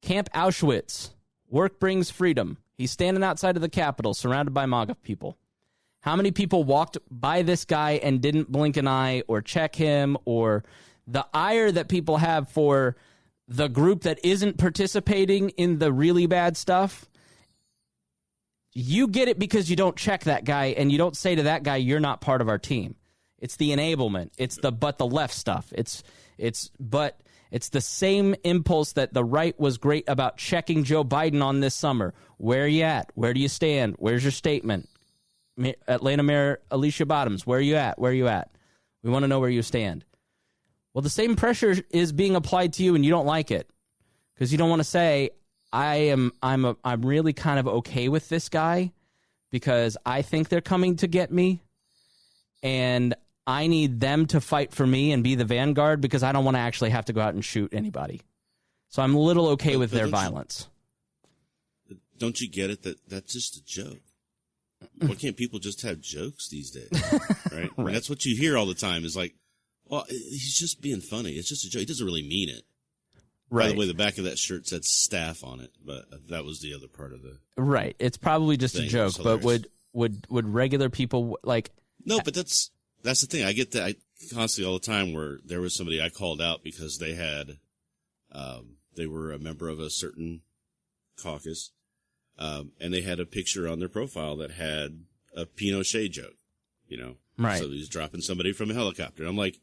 Camp Auschwitz, work brings freedom. He's standing outside of the Capitol, surrounded by MAGA people. How many people walked by this guy and didn't blink an eye or check him, or the ire that people have for the group that isn't participating in the really bad stuff? You get it because you don't check that guy and you don't say to that guy, you're not part of our team. It's the enablement. It's the left stuff. It's the same impulse that the right was great about checking Joe Biden on this summer. Where are you at? Where do you stand? Where's your statement? Atlanta Mayor Alicia Bottoms, where are you at? Where are you at? We want to know where you stand. Well, the same pressure is being applied to you, and you don't like it because you don't want to say, I'm really kind of okay with this guy because I think they're coming to get me, and I need them to fight for me and be the vanguard because I don't want to actually have to go out and shoot anybody. So I'm a little okay with their violence. Don't you get it that that's just a joke? Why can't people just have jokes these days? Right? Right. That's what you hear all the time is like, well, he's just being funny. It's just a joke. He doesn't really mean it. Right. By the way, the back of that shirt said staff on it, but that was the other part of the right. It's probably just a joke, but would regular people like? No, but that's the thing. I get that I constantly all the time where there was somebody I called out because they had, they were a member of a certain caucus. And they had a picture on their profile that had a Pinochet joke, you know? Right. So he's dropping somebody from a helicopter. I'm like,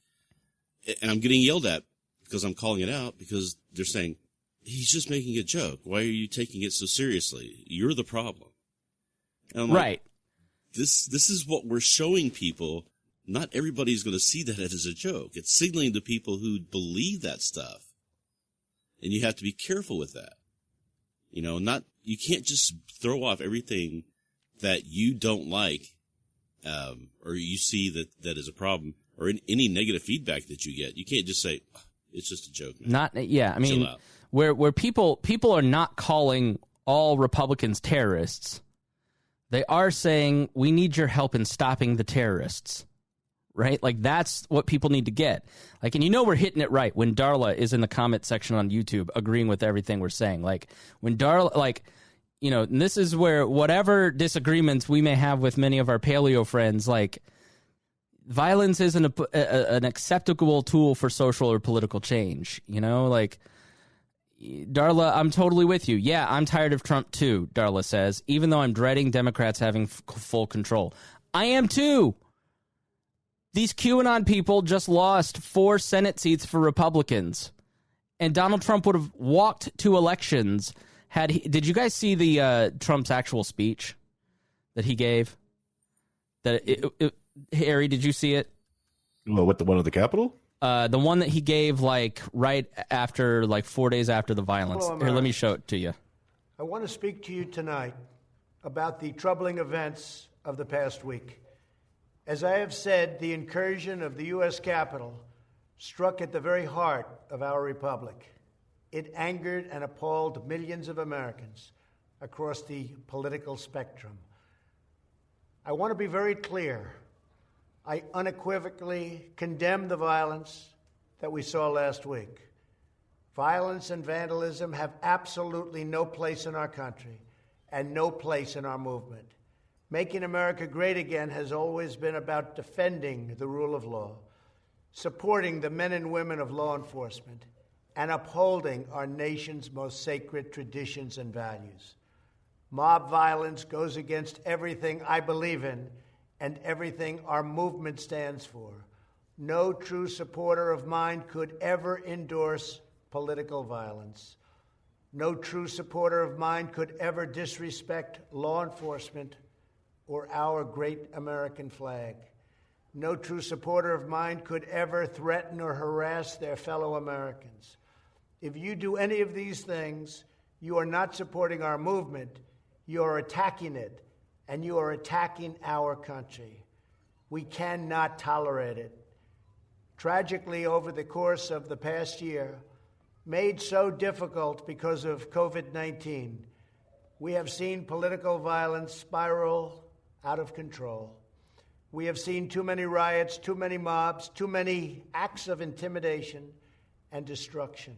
and I'm getting yelled at because I'm calling it out because they're saying, he's just making a joke. Why are you taking it so seriously? You're the problem. And I'm right. Like, this is what we're showing people. Not everybody's going to see that as a joke. It's signaling to people who believe that stuff. And you have to be careful with that. You can't just throw off everything that you don't like, or you see that is a problem, or any negative feedback that you get. You can't just say, oh, it's just a joke, man. I mean, where people are not calling all Republicans terrorists. They are saying, we need your help in stopping the terrorists. Right? Like, that's what people need to get. Like, and we're hitting it right when Darla is in the comment section on YouTube agreeing with everything we're saying. Like, when Darla, and this is where whatever disagreements we may have with many of our paleo friends, like, violence isn't an acceptable tool for social or political change. Like, Darla, I'm totally with you. Yeah, I'm tired of Trump too, Darla says, even though I'm dreading Democrats having full control. I am too. These QAnon people just lost 4 Senate seats for Republicans, and Donald Trump would have walked to elections had he. Did you guys see the Trump's actual speech that he gave? Harry, did you see it? Well, what, the one at the Capitol? The one that he gave right after 4 days after the violence. Hello, Here, let me show it to you. I want to speak to you tonight about the troubling events of the past week. As I have said, the incursion of the U.S. Capitol struck at the very heart of our republic. It angered and appalled millions of Americans across the political spectrum. I want to be very clear. I unequivocally condemn the violence that we saw last week. Violence and vandalism have absolutely no place in our country and no place in our movement. Making America great again has always been about defending the rule of law, supporting the men and women of law enforcement, and upholding our nation's most sacred traditions and values. Mob violence goes against everything I believe in and everything our movement stands for. No true supporter of mine could ever endorse political violence. No true supporter of mine could ever disrespect law enforcement or our great American flag. No true supporter of mine could ever threaten or harass their fellow Americans. If you do any of these things, you are not supporting our movement, you are attacking it, and you are attacking our country. We cannot tolerate it. Tragically, over the course of the past year, made so difficult because of COVID-19, we have seen political violence spiral out of control. We have seen too many riots, too many mobs, too many acts of intimidation and destruction.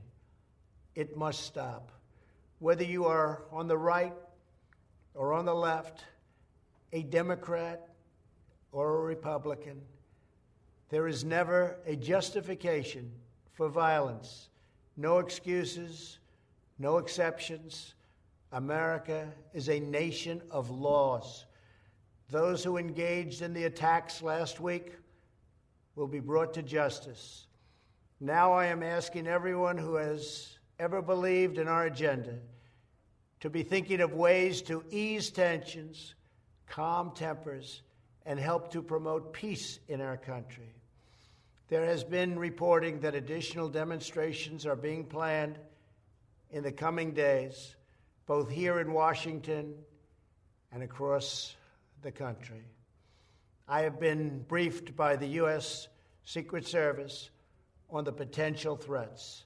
It must stop. Whether you are on the right or on the left, a Democrat or a Republican, there is never a justification for violence. No excuses, no exceptions. America is a nation of laws. Those who engaged in the attacks last week will be brought to justice. Now I am asking everyone who has ever believed in our agenda to be thinking of ways to ease tensions, calm tempers, and help to promote peace in our country. There has been reporting that additional demonstrations are being planned in the coming days, both here in Washington and across the country. I have been briefed by the U.S. Secret Service on the potential threats.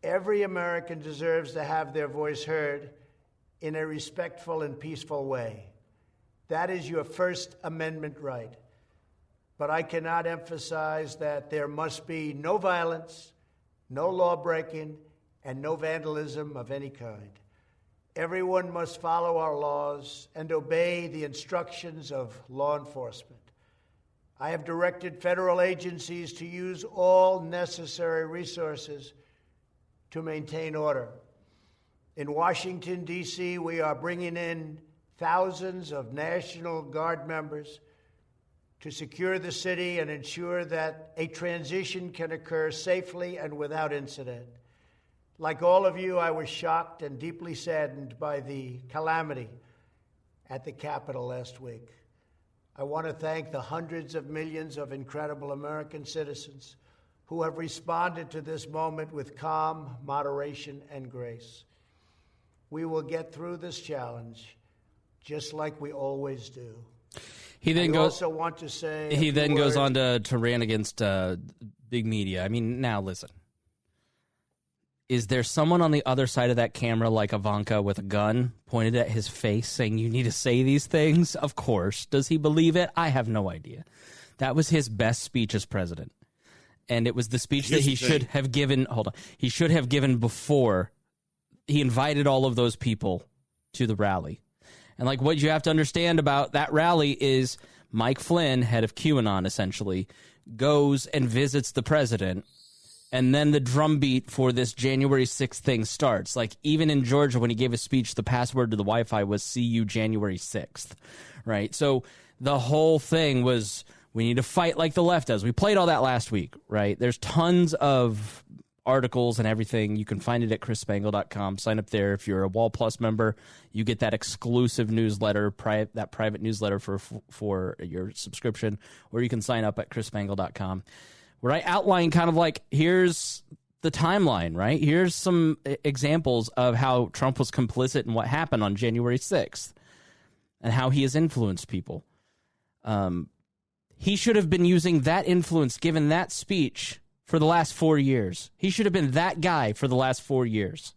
Every American deserves to have their voice heard in a respectful and peaceful way. That is your First Amendment right. But I cannot emphasize that there must be no violence, no law-breaking, and no vandalism of any kind. Everyone must follow our laws and obey the instructions of law enforcement. I have directed federal agencies to use all necessary resources to maintain order. In Washington, D.C., we are bringing in thousands of National Guard members to secure the city and ensure that a transition can occur safely and without incident. Like all of you, I was shocked and deeply saddened by the calamity at the Capitol last week. I want to thank the hundreds of millions of incredible American citizens who have responded to this moment with calm, moderation, and grace. We will get through this challenge just like we always do. He then also want to say he then goes on to rant against big media. I mean, now listen. Is there someone on the other side of that camera like Ivanka with a gun pointed at his face saying you need to say these things? Of course. Does he believe it? I have no idea. That was his best speech as president. And it was the speech that he should have given. Hold on. He should have given before he invited all of those people to the rally. And like what you have to understand about that rally is Mike Flynn, head of QAnon essentially, goes and visits the president. And then the drumbeat for this January 6th thing starts. Like, even in Georgia, when he gave a speech, the password to the Wi-Fi was "See you January 6th," right? So the whole thing was, we need to fight like the left does. We played all that last week, right? There's tons of articles and everything. You can find it at chrisspangle.com. Sign up there. If you're a Wall Plus member, you get that exclusive newsletter, that private newsletter for your subscription, or you can sign up at chrisspangle.com. Where I outline kind of like, here's the timeline, right? Here's some examples of how Trump was complicit in what happened on January 6th and how he has influenced people. He should have been using that influence, given that speech, for the last 4 years. He should have been that guy for the last 4 years.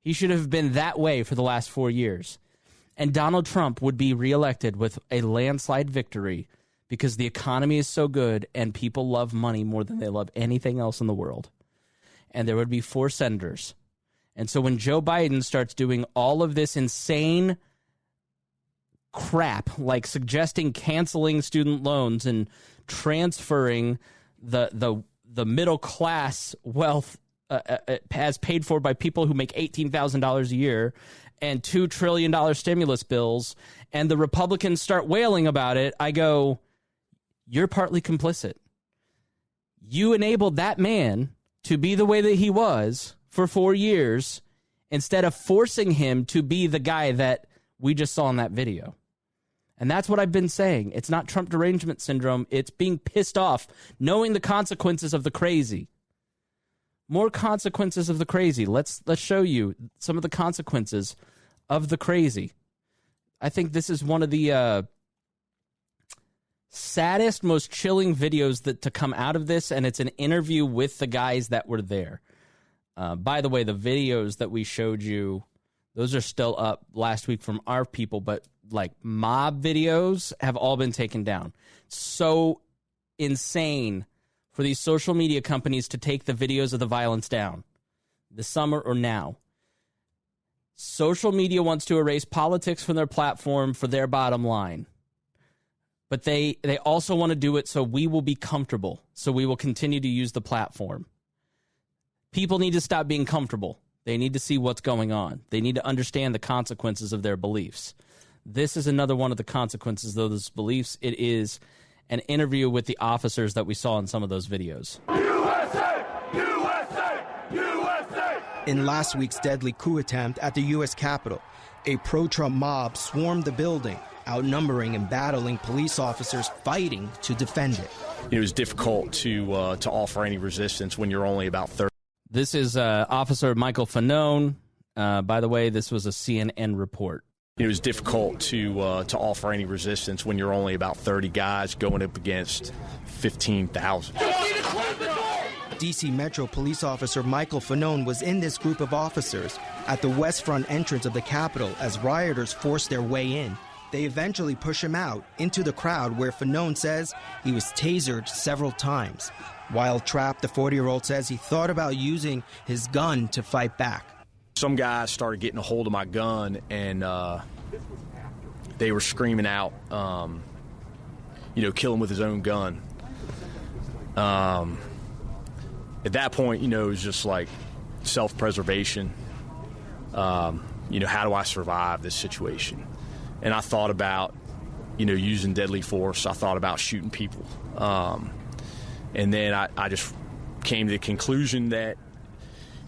He should have been that way for the last 4 years. And Donald Trump would be reelected with a landslide victory, because the economy is so good and people love money more than they love anything else in the world. And there would be 4 senators. And so when Joe Biden starts doing all of this insane crap, like suggesting canceling student loans and transferring the middle class wealth as paid for by people who make $18,000 a year, and $2 trillion stimulus bills, and the Republicans start wailing about it, I go, you're partly complicit. You enabled that man to be the way that he was for 4 years instead of forcing him to be the guy that we just saw in that video. And that's what I've been saying. It's not Trump derangement syndrome. It's being pissed off, knowing the consequences of the crazy. More consequences of the crazy. Let's show you some of the consequences of the crazy. I think this is one of the saddest, most chilling videos to come out of this, and it's an interview with the guys that were there. By the way, the videos that we showed you, those are still up last week from our people, but like mob videos have all been taken down. So insane for these social media companies to take the videos of the violence down this summer or now. Social media wants to erase politics from their platform for their bottom line. But they also want to do it so we will be comfortable, so we will continue to use the platform. People need to stop being comfortable. They need to see what's going on. They need to understand the consequences of their beliefs. This is another one of the consequences of those beliefs. It is an interview with the officers that we saw in some of those videos. USA! USA! USA! In last week's deadly coup attempt at the U.S. Capitol, a pro-Trump mob swarmed the building, outnumbering and battling police officers fighting to defend it. It was difficult to offer any resistance when you're only about 30. This is Officer Michael Fanone. By the way, this was a CNN report. It was difficult to offer any resistance when you're only about 30 guys going up against 15,000. D.C. Metro Police Officer Michael Fanone was in this group of officers at the west front entrance of the Capitol as rioters forced their way in. They eventually push him out into the crowd, where Fanone says he was tasered several times. While trapped, the 40-year-old says he thought about using his gun to fight back. Some guys started getting a hold of my gun, and they were screaming out, kill him with his own gun. At that point, it was just like self-preservation. How do I survive this situation? And I thought about, using deadly force. I thought about shooting people. And then I just came to the conclusion that,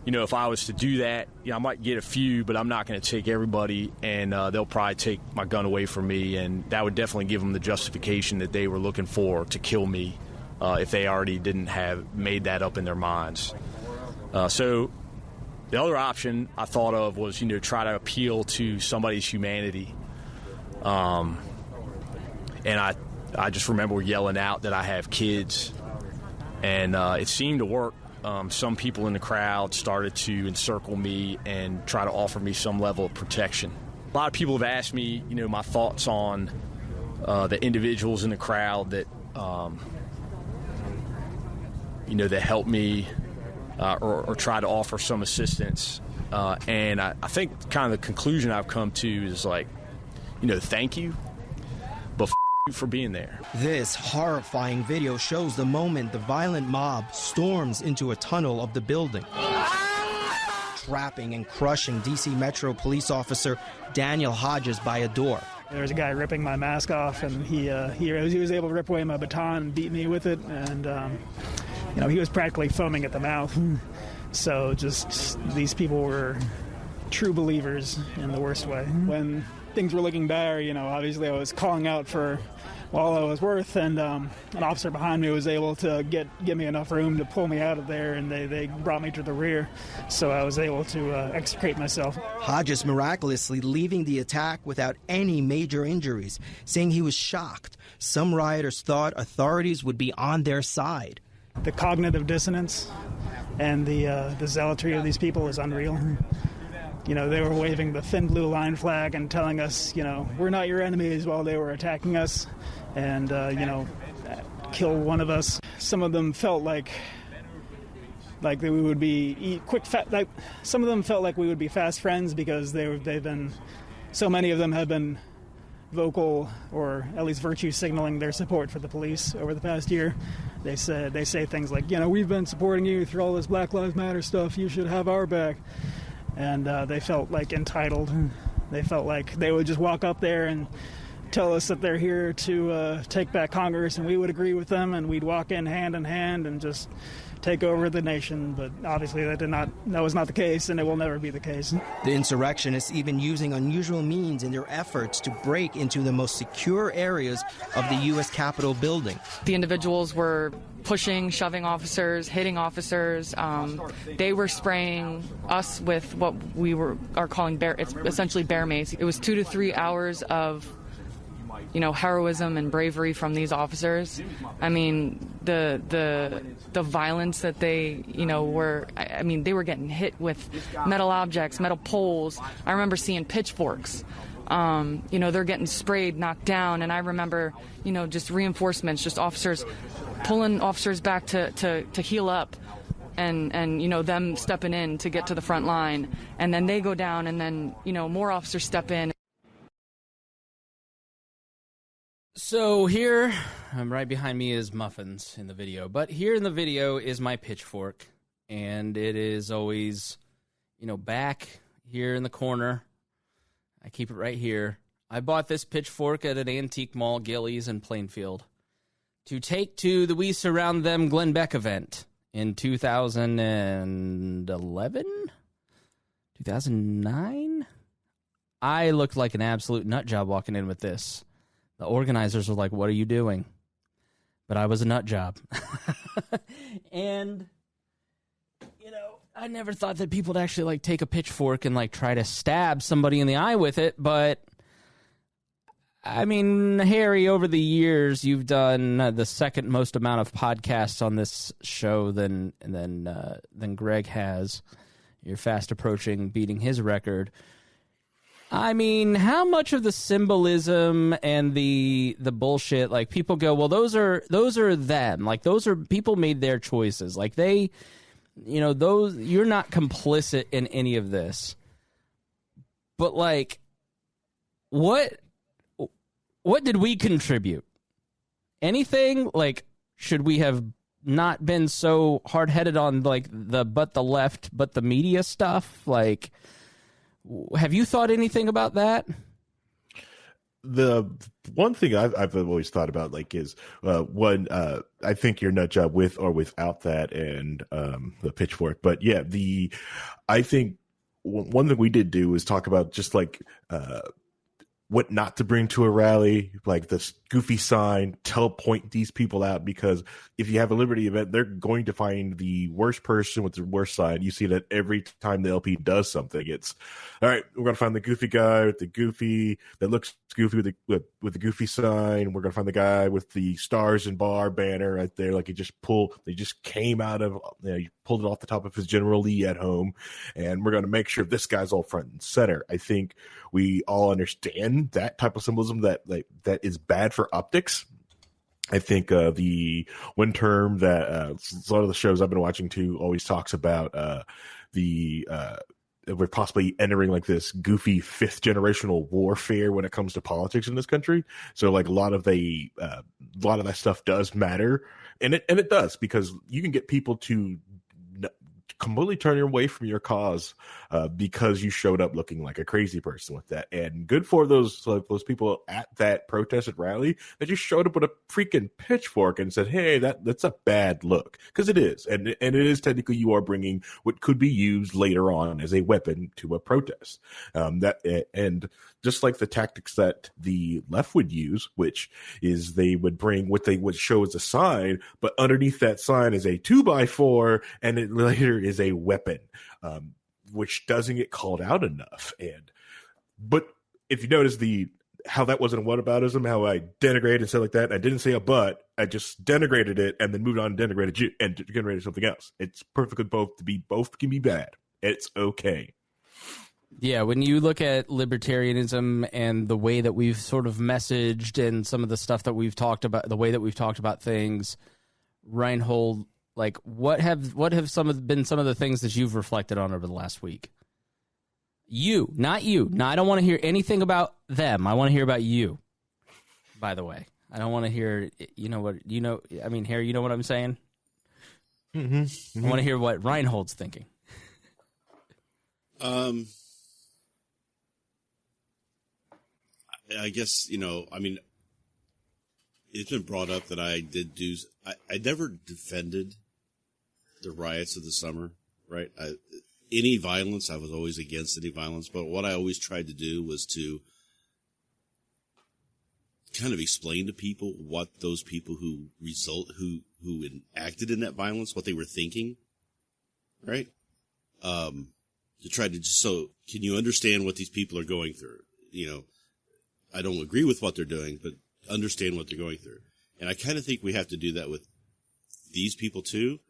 if I was to do that, I might get a few, but I'm not going to take everybody, and they'll probably take my gun away from me, and that would definitely give them the justification that they were looking for to kill me if they already didn't have made that up in their minds. So The other option I thought of was, try to appeal to somebody's humanity. And I just remember yelling out that I have kids, and it seemed to work. Some people in the crowd started to encircle me and try to offer me some level of protection. A lot of people have asked me, my thoughts on the individuals in the crowd that, that helped me or try to offer some assistance. And I think kind of the conclusion I've come to is thank you, but you for being there. This horrifying video shows the moment the violent mob storms into a tunnel of the building, trapping and crushing D.C. Metro police officer Daniel Hodges by a door. There was a guy ripping my mask off, and he was able to rip away my baton and beat me with it, and he was practically foaming at the mouth. So just these people were true believers in the worst way. When things were looking dire, obviously I was calling out for all I was worth, and an officer behind me was able to give me enough room to pull me out of there, and they brought me to the rear, so I was able to extricate myself. Hodges miraculously leaving the attack without any major injuries, saying he was shocked. Some rioters thought authorities would be on their side. The cognitive dissonance and the zealotry of these people is unreal. They were waving the thin blue line flag and telling us, we're not your enemies, while they were attacking us and, kill one of us. Some of them felt like we would be some of them felt like we would be fast friends because so many of them have been vocal, or at least virtue signaling their support for the police over the past year. They say things like, we've been supporting you through all this Black Lives Matter stuff. You should have our back. And they felt entitled. They felt like they would just walk up there and tell us that they're here to take back Congress, and we would agree with them, and we'd walk in hand and just take over the nation. But obviously that was not the case, and it will never be the case. The insurrectionists even using unusual means in their efforts to break into the most secure areas of the U.S. Capitol building. The individuals were pushing, shoving officers, hitting officers. They were spraying us with what we are calling it's essentially bear mace. It was 2 to 3 hours of heroism and bravery from these officers. I mean, the violence that they, were, they were getting hit with metal objects, metal poles. I remember seeing pitchforks. They're getting sprayed, knocked down, and I remember, just reinforcements, just officers pulling officers back to heal up. And them stepping in to get to the front line, and then they go down, and then more officers step in. So here, right behind me is Muffins in the video, but here in the video is my pitchfork, and it is always, back here in the corner. I keep it right here. I bought this pitchfork at an antique mall, Gillies in Plainfield, to take to the We Surround Them Glenn Beck event in 2011? 2009? I looked like an absolute nut job walking in with this. The organizers were like, "What are you doing?" But I was a nut job. And, I never thought that people would actually, take a pitchfork and, try to stab somebody in the eye with it. But, Harry, over the years, you've done the second most amount of podcasts on this show than Greg has. You're fast approaching beating his record. How much of the symbolism and the bullshit, people go, well, those are them. Those are people made their choices. They, those, you're not complicit in any of this. But what did we contribute? Anything? Should we have not been so hard-headed on the left, but the media stuff? Have you thought anything about that? The one thing I've always thought about is one, I think your nut job with or without that and the pitchfork. But yeah, I think one thing we did do was talk about just what not to bring to a rally, the goofy sign, point these people out, because if you have a Liberty event, they're going to find the worst person with the worst sign. You see that every time the LP does something. It's, all right, we're going to find the goofy guy with the goofy, that looks goofy with the goofy sign. We're going to find the guy with the stars and bar banner right there. Like they just came out of, you pulled it off the top of his General Lee at home. And we're going to make sure this guy's all front and center. I think we all understand that type of symbolism that is bad for optics. I think the one term that a lot of the shows I've been watching too always talks about we're possibly entering like this goofy 5th generational warfare when it comes to politics in this country. So like a lot of that stuff does matter, and it does, because you can get people to completely turn away from your cause because you showed up looking like a crazy person with that. And good for those people at that protest and rally that just showed up with a freaking pitchfork and said, hey, that's a bad look, because it is. And it is technically, you are bringing what could be used later on as a weapon to a protest. And just like the tactics that the left would use, which is they would bring what they would show as a sign, but underneath that sign is a 2x4, and it later is a weapon, which doesn't get called out enough. But if you notice how that wasn't a whataboutism, how I denigrated and said like that, I didn't say a but, I just denigrated it and then moved on and denigrated you and generated something else. It's perfectly both can be bad. It's okay. Yeah, when you look at libertarianism and the way that we've sort of messaged and some of the stuff that we've talked about, the way that we've talked about things, Reinhold, like what have been some of the things that you've reflected on over the last week? You, not you. No, I don't want to hear anything about them. I want to hear about you. By the way, I don't want to hear. I mean, Harry, you know what I'm saying? Mm-hmm. Mm-hmm. I want to hear what Reinhold's thinking. I guess, I mean, it's been brought up that I never defended the riots of the summer, right? Any violence, I was always against any violence, but what I always tried to do was to kind of explain to people what those people who acted in that violence, what they were thinking, right? To try to can you understand what these people are going through? I don't agree with what they're doing, but understand what they're going through. And I kind of think we have to do that with these people too.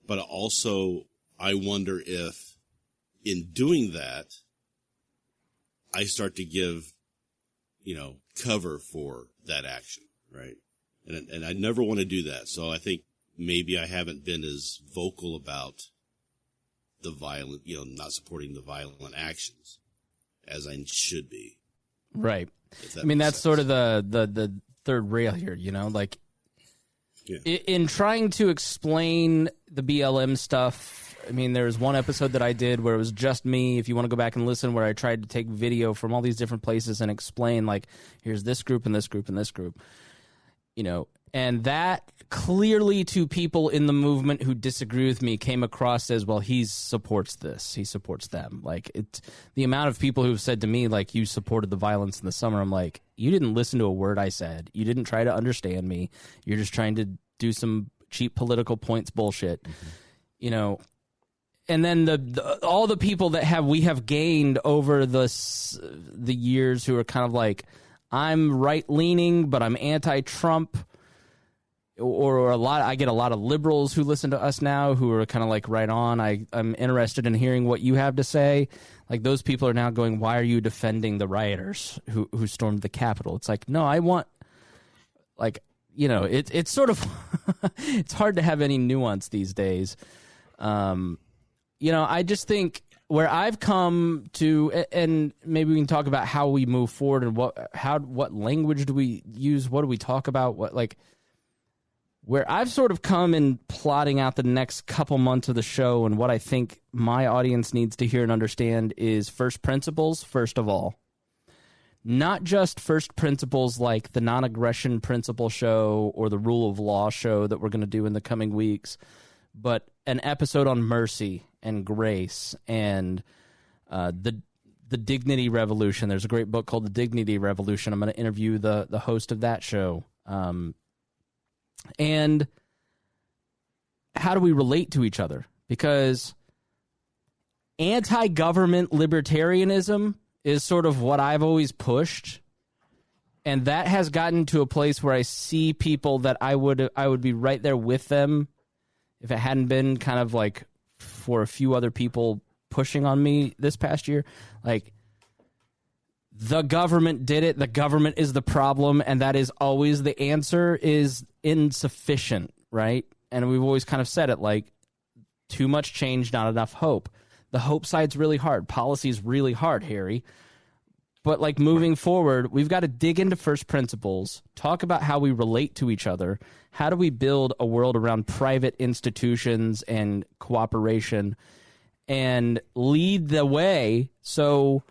But also, I wonder if in doing that, I start to give, cover for that action, right? And I never want to do that. So I think maybe I haven't been as vocal about the violent, not supporting the violent actions as I should be. Right. I mean, that's sort of the third rail here, like in trying to explain the BLM stuff. I mean, there's one episode that I did where it was just me. If you want to go back and listen, where I tried to take video from all these different places and explain, like, here's this group and this group and this group, and that clearly to people in the movement who disagree with me came across as, well, he supports this, he supports them. Like, it's the amount of people who've said to me, like, you supported the violence in the summer. I'm like, you didn't listen to a word I said. You didn't try to understand me. You're just trying to do some cheap political points bullshit, And then all the people that we have gained over the years who are kind of like, I'm right leaning, but I'm anti-Trump. Or I get a lot of liberals who listen to us now who are kind of like, right on. I'm interested in hearing what you have to say. Like, those people are now going, why are you defending the rioters who stormed the Capitol? It's like, no, I want, like, it's sort of, it's hard to have any nuance these days. I just think where I've come to, and maybe we can talk about how we move forward and what language do we use? What do we talk about? Where I've sort of come in plotting out the next couple months of the show, and what I think my audience needs to hear and understand is first principles, first of all. Not just first principles like the non-aggression principle show or the rule of law show that we're going to do in the coming weeks, but an episode on mercy and grace and the the Dignity Revolution. There's a great book called The Dignity Revolution. I'm going to interview the host of that show. And how do we relate to each other? Because anti-government libertarianism is sort of what I've always pushed. And that has gotten to a place where I see people that I would be right there with them if it hadn't been kind of like for a few other people pushing on me this past year. Like, the government did it. The government is the problem, and that is always the answer is insufficient, right? And we've always kind of said it, like, too much change, not enough hope. The hope side's really hard. Policy's really hard, Harry. But, like, moving forward, we've got to dig into first principles, talk about how we relate to each other. How do we build a world around private institutions and cooperation and lead the way so,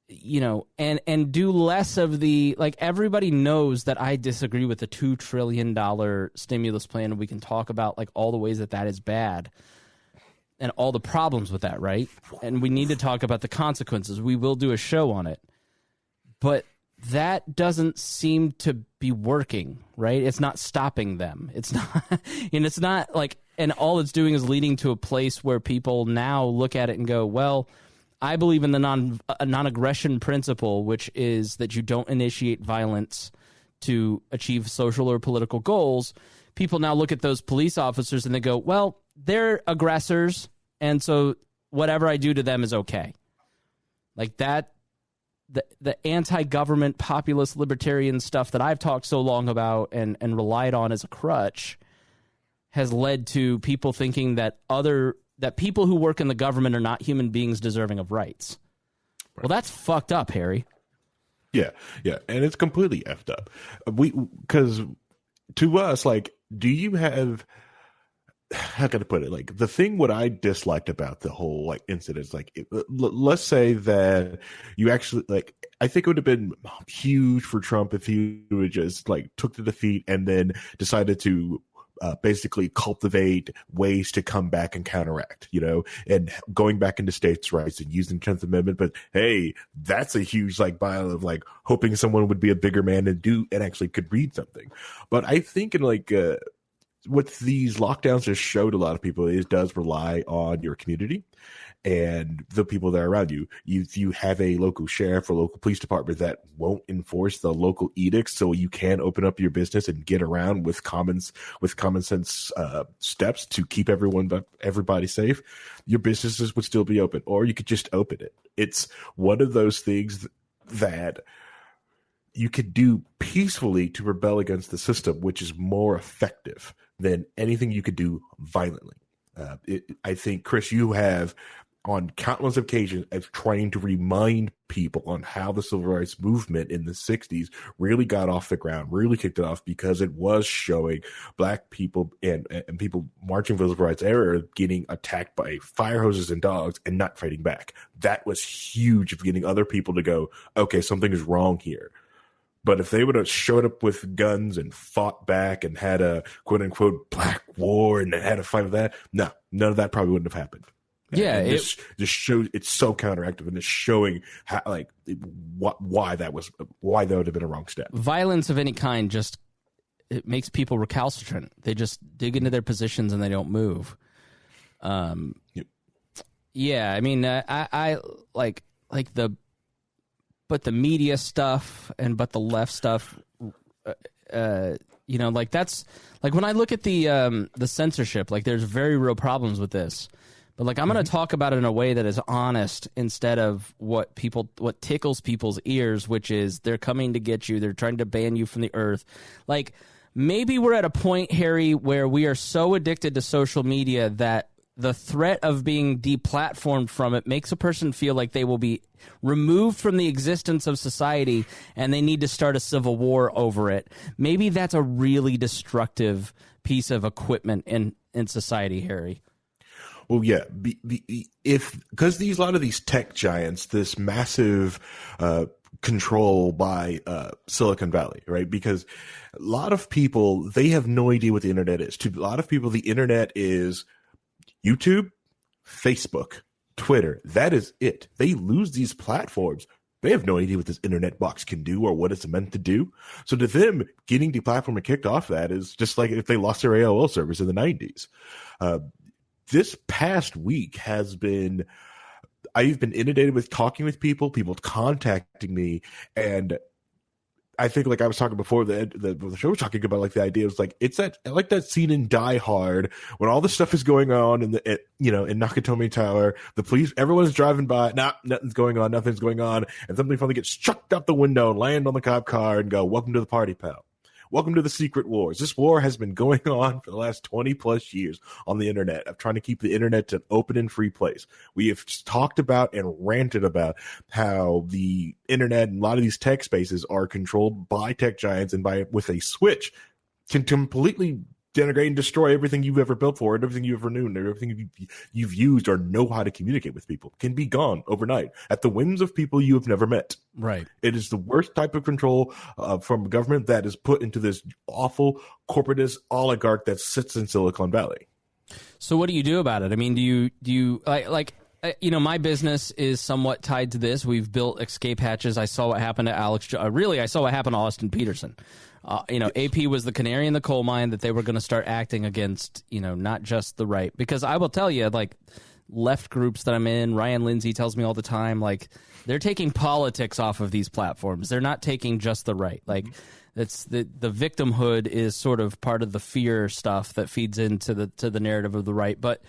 you know, and do less of the, like, everybody knows that I disagree with the $2 trillion stimulus plan. We can talk about, like, all the ways that that is bad and all the problems with that, right? And we need to talk about the consequences. We will do a show on it. But that doesn't seem to be working, right? It's not stopping them. It's not, and it's not like, and all it's doing is leading to a place where people now look at it and go, well, I believe in the non-aggression principle, which is that you don't initiate violence to achieve social or political goals. People now look at those police officers and they go, well, they're aggressors, and so whatever I do to them is okay. Like that, the anti-government populist libertarian stuff that I've talked so long about and relied on as a crutch has led to people thinking that people who work in the government are not human beings deserving of rights. Right. Well, that's fucked up, Harry. Yeah, and it's completely effed up. Because to us, like, do you have, how can I put it? Like, the thing what I disliked about the whole, like, incident is, like, let's say that you actually, like, I think it would have been huge for Trump if he would just, like, took the defeat and then decided to basically cultivate ways to come back and counteract, you know, and going back into states' rights and using the 10th Amendment. But hey, that's a huge, like, pile of, like, hoping someone would be a bigger man and actually could read something. But I think in, like, what these lockdowns just showed a lot of people is does rely on your community and the people that are around you. You have a local sheriff or local police department that won't enforce the local edicts, so you can open up your business and get around with common sense steps to keep everybody safe. Your businesses would still be open, or you could just open it. It's one of those things that you could do peacefully to rebel against the system, which is more effective than anything you could do violently. I think, Chris, you have on countless occasions of trying to remind people on how the civil rights movement in the 60s really got off the ground, really kicked it off, because it was showing black people and people marching for the civil rights era getting attacked by fire hoses and dogs and not fighting back. That was huge of getting other people to go, okay, something is wrong here. But if they would have showed up with guns and fought back and had a quote unquote black war and had a fight with that, no, none of that probably wouldn't have happened. Yeah, and this shows it's so counteractive, and it's showing how, like, why that would have been a wrong step. Violence of any kind it makes people recalcitrant. They just dig into their positions and they don't move. Yep. Yeah, I mean, I like the media stuff but the left stuff. You know, like that's like when I look at the censorship, like there's very real problems with this. But, like, I'm going to talk about it in a way that is honest instead of what tickles people's ears, which is they're coming to get you. They're trying to ban you from the earth. Like, maybe we're at a point, Harry, where we are so addicted to social media that the threat of being deplatformed from it makes a person feel like they will be removed from the existence of society and they need to start a civil war over it. Maybe that's a really destructive piece of equipment in society, Harry. Well, yeah, because a lot of these tech giants, this massive control by Silicon Valley, right? Because a lot of people, they have no idea what the internet is. To a lot of people, the internet is YouTube, Facebook, Twitter. That is it. They lose these platforms. They have no idea what this internet box can do or what it's meant to do. So to them, getting deplatformed and kicked off that is just like if they lost their AOL service in the 90s. This past week has been, I've been inundated with talking with people contacting me, and I think, like I was talking before, the show was talking about, like, the idea is like, it's that, like that scene in Die Hard when all this stuff is going on in in Nakatomi Tower, the police, everyone's driving by, nothing's going on, and somebody finally gets chucked out the window and land on the cop car and go, welcome to the party, pal. Welcome to the secret wars. This war has been going on for the last 20 plus years on the internet of trying to keep the internet an open and free place. We have talked about and ranted about how the internet and a lot of these tech spaces are controlled by tech giants, and with a switch can completely denigrate and destroy everything you've ever built for it, everything you ever knew, and everything you've used or know how to communicate with people can be gone overnight at the whims of people you have never met. Right. It is the worst type of control from government that is put into this awful corporatist oligarch that sits in Silicon Valley. So what do you do about it? I mean, do you my business is somewhat tied to this. We've built escape hatches. I saw what happened to I saw what happened to Austin Peterson. AP was the canary in the coal mine that they were going to start acting against, not just the right. Because I will tell you, like, left groups that I'm in, Ryan Lindsay tells me all the time, like, they're taking politics off of these platforms. They're not taking just the right. Like, it's the victimhood is sort of part of the fear stuff that feeds into the narrative of the right. But,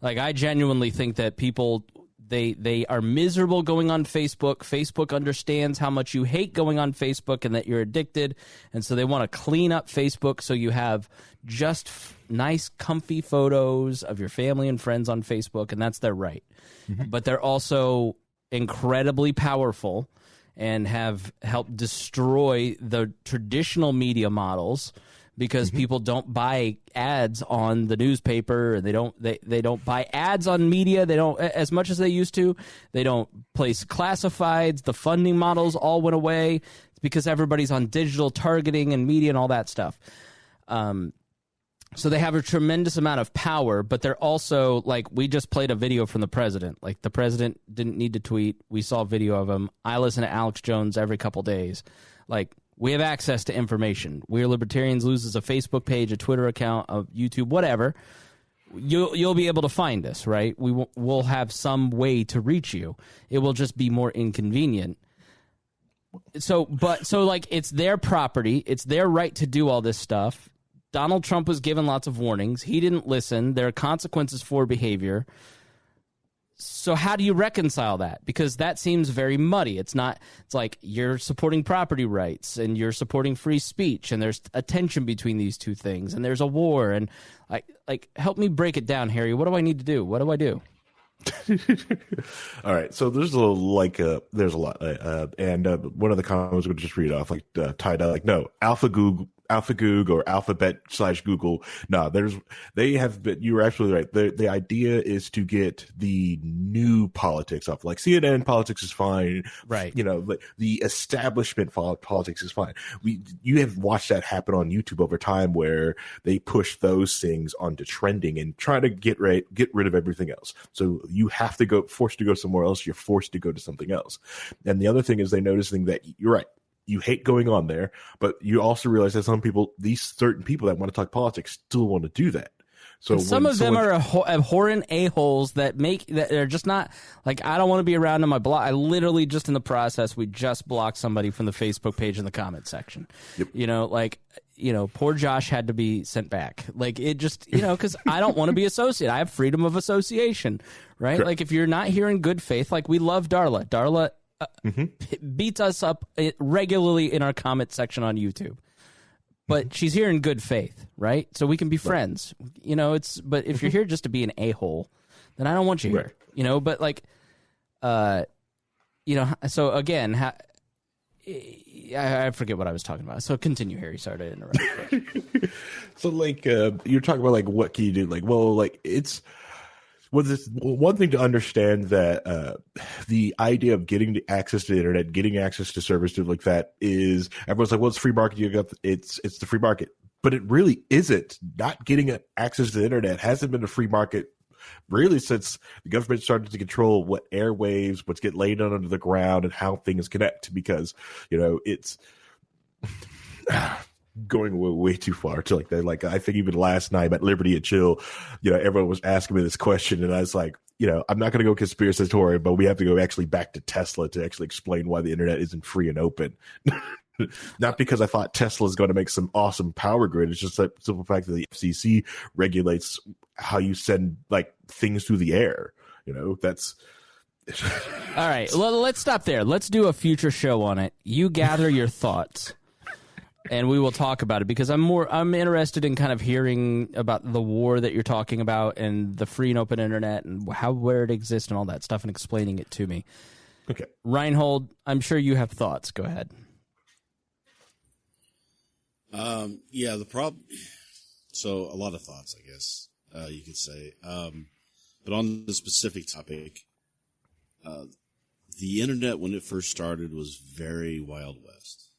like, I genuinely think that people, they are miserable going on Facebook. Facebook understands how much you hate going on Facebook and that you're addicted. And so they want to clean up Facebook so you have just nice, comfy photos of your family and friends on Facebook, and that's their right. Mm-hmm. But they're also incredibly powerful and have helped destroy the traditional media models, because people don't buy ads on the newspaper, and they don't buy ads on media. They don't, as much as they used to. They don't place classifieds. The funding models all went away. It's because everybody's on digital targeting and media and all that stuff. So they have a tremendous amount of power, but they're also, like, we just played a video from the president. Like, the president didn't need to tweet. We saw a video of him. I listen to Alex Jones every couple days. Like, we have access to information. We're Libertarians loses a Facebook page, a Twitter account, a YouTube, whatever. You'll be able to find us, right? We'll have some way to reach you. It will just be more inconvenient. So like, it's their property. It's their right to do all this stuff. Donald Trump was given lots of warnings. He didn't listen. There are consequences for behavior. So how do you reconcile that? Because that seems very muddy. It's like you're supporting property rights and you're supporting free speech, and there's a tension between these two things, and there's a war. And like help me break it down, Harry. What do I need to do? What do I do? All right, so there's a little, there's a lot, and one of the comments would just read off, like, tied out, like, no, AlphaGoog or Alphabet/Google. No, they have been, you were absolutely right. The idea is to get the new politics up. Like, CNN politics is fine. Right. The establishment politics is fine. You have watched that happen on YouTube over time, where they push those things onto trending and try to get rid of everything else. So you have to forced to go somewhere else. You're forced to go to something else. And the other thing is, they're noticing that you're right. You hate going on there, but you also realize that these certain people that want to talk politics still want to do that. So some of them are abhorrent a-holes that are just not, like, I don't want to be around on my blog. I literally just in the process, we just blocked somebody from the Facebook page in the comment section. Yep. Poor Josh had to be sent back. Like, it just, because I don't want to be associated. I have freedom of association, right? Correct. Like, if you're not here in good faith, like, we love Darla. Darla beats us up regularly in our comment section on YouTube, but she's here in good faith, right? So we can be friends, but if you're here just to be an a-hole, then I don't want you here, but like, so again, I forget what I was talking about. So continue, Harry. Sorry to interrupt. So like, you're talking about, like, what can you do? Like, well, like, it's, well, this one thing to understand, that the idea of getting access to the internet, getting access to servers, to like that, is, everyone's like, well, it's free market. It's the free market, but it really isn't. Not getting access to the internet hasn't been a free market really since the government started to control what airwaves, what's get laid on under the ground, and how things connect, because, it's going way too far to like that. Like, I think even last night at Liberty and Chill, everyone was asking me this question, and I was like, I'm not going to go conspiratorial, but we have to go actually back to Tesla to actually explain why the internet isn't free and open. Not because I thought Tesla is going to make some awesome power grid. It's just that simple fact that the FCC regulates how you send like things through the air. That's all right. Well, let's stop there. Let's do a future show on it. You gather your thoughts, and we will talk about it, because I'm interested in kind of hearing about the war that you're talking about and the free and open internet and where it exists and all that stuff, and explaining it to me. Okay. Reinhold, I'm sure you have thoughts. Go ahead. Yeah, the problem. So a lot of thoughts, I guess you could say. But on the specific topic, the internet when it first started was very Wild West.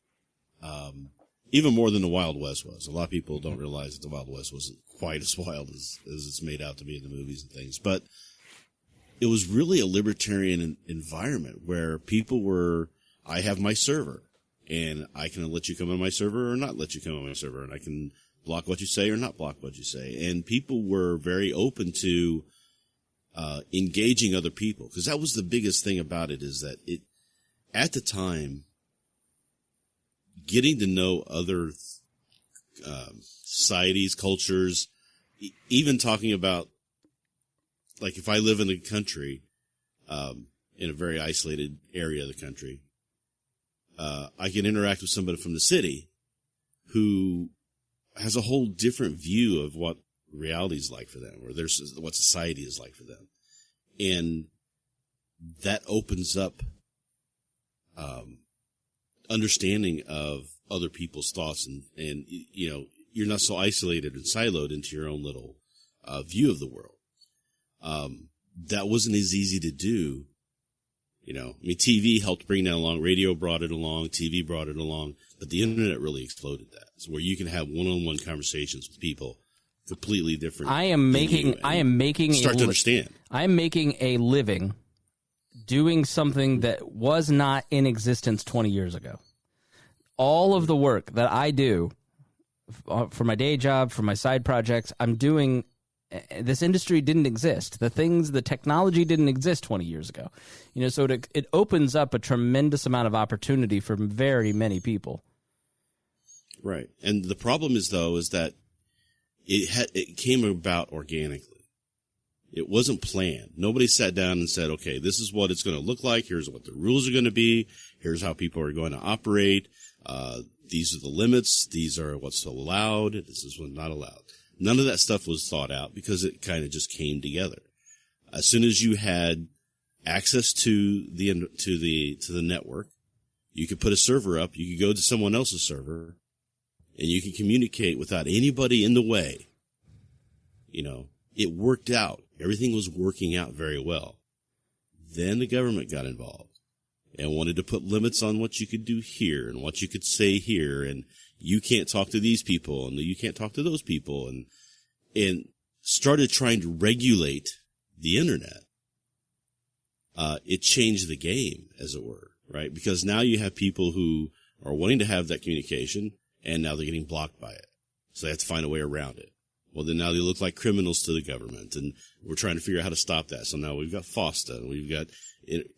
Even more than the Wild West was. A lot of people don't realize that the Wild West wasn't quite as wild as it's made out to be in the movies and things. But it was really a libertarian environment where people were, I have my server, and I can let you come on my server or not let you come on my server, and I can block what you say or not block what you say. And people were very open to engaging other people, because that was the biggest thing about it, is that it, at the time, getting to know other societies, cultures, even talking about, like, if I live in the country, in a very isolated area of the country, I can interact with somebody from the city who has a whole different view of what reality is like for them, or what society is like for them. And that opens up understanding of other people's thoughts, and you're not so isolated and siloed into your own little view of the world. That wasn't as easy to do. TV helped bring that along. Radio brought it along. TV brought it along. But the internet really exploded that. So where you can have one-on-one conversations with people completely different. I am making start to understand. I am making a living doing something that was not in existence 20 years ago. All of the work that I do for my day job, for my side projects, I'm doing. This industry didn't exist. The technology didn't exist 20 years ago. So it opens up a tremendous amount of opportunity for very many people. Right. And the problem is that it came about organically. It wasn't planned. Nobody sat down and said, okay, this is what it's going to look like. Here's what the rules are going to be. Here's how people are going to operate. These are the limits. These are what's allowed. This is what's not allowed. None of that stuff was thought out, because it kind of just came together. As soon as you had access to the network, you could put a server up. You could go to someone else's server, and you can communicate without anybody in the way. It worked out. Everything was working out very well. Then the government got involved and wanted to put limits on what you could do here and what you could say here, and you can't talk to these people and you can't talk to those people, and started trying to regulate the internet. It changed the game, as it were, right? Because now you have people who are wanting to have that communication, and now they're getting blocked by it. So they have to find a way around it. Well, then now they look like criminals to the government, and we're trying to figure out how to stop that. So now we've got FOSTA, and we've got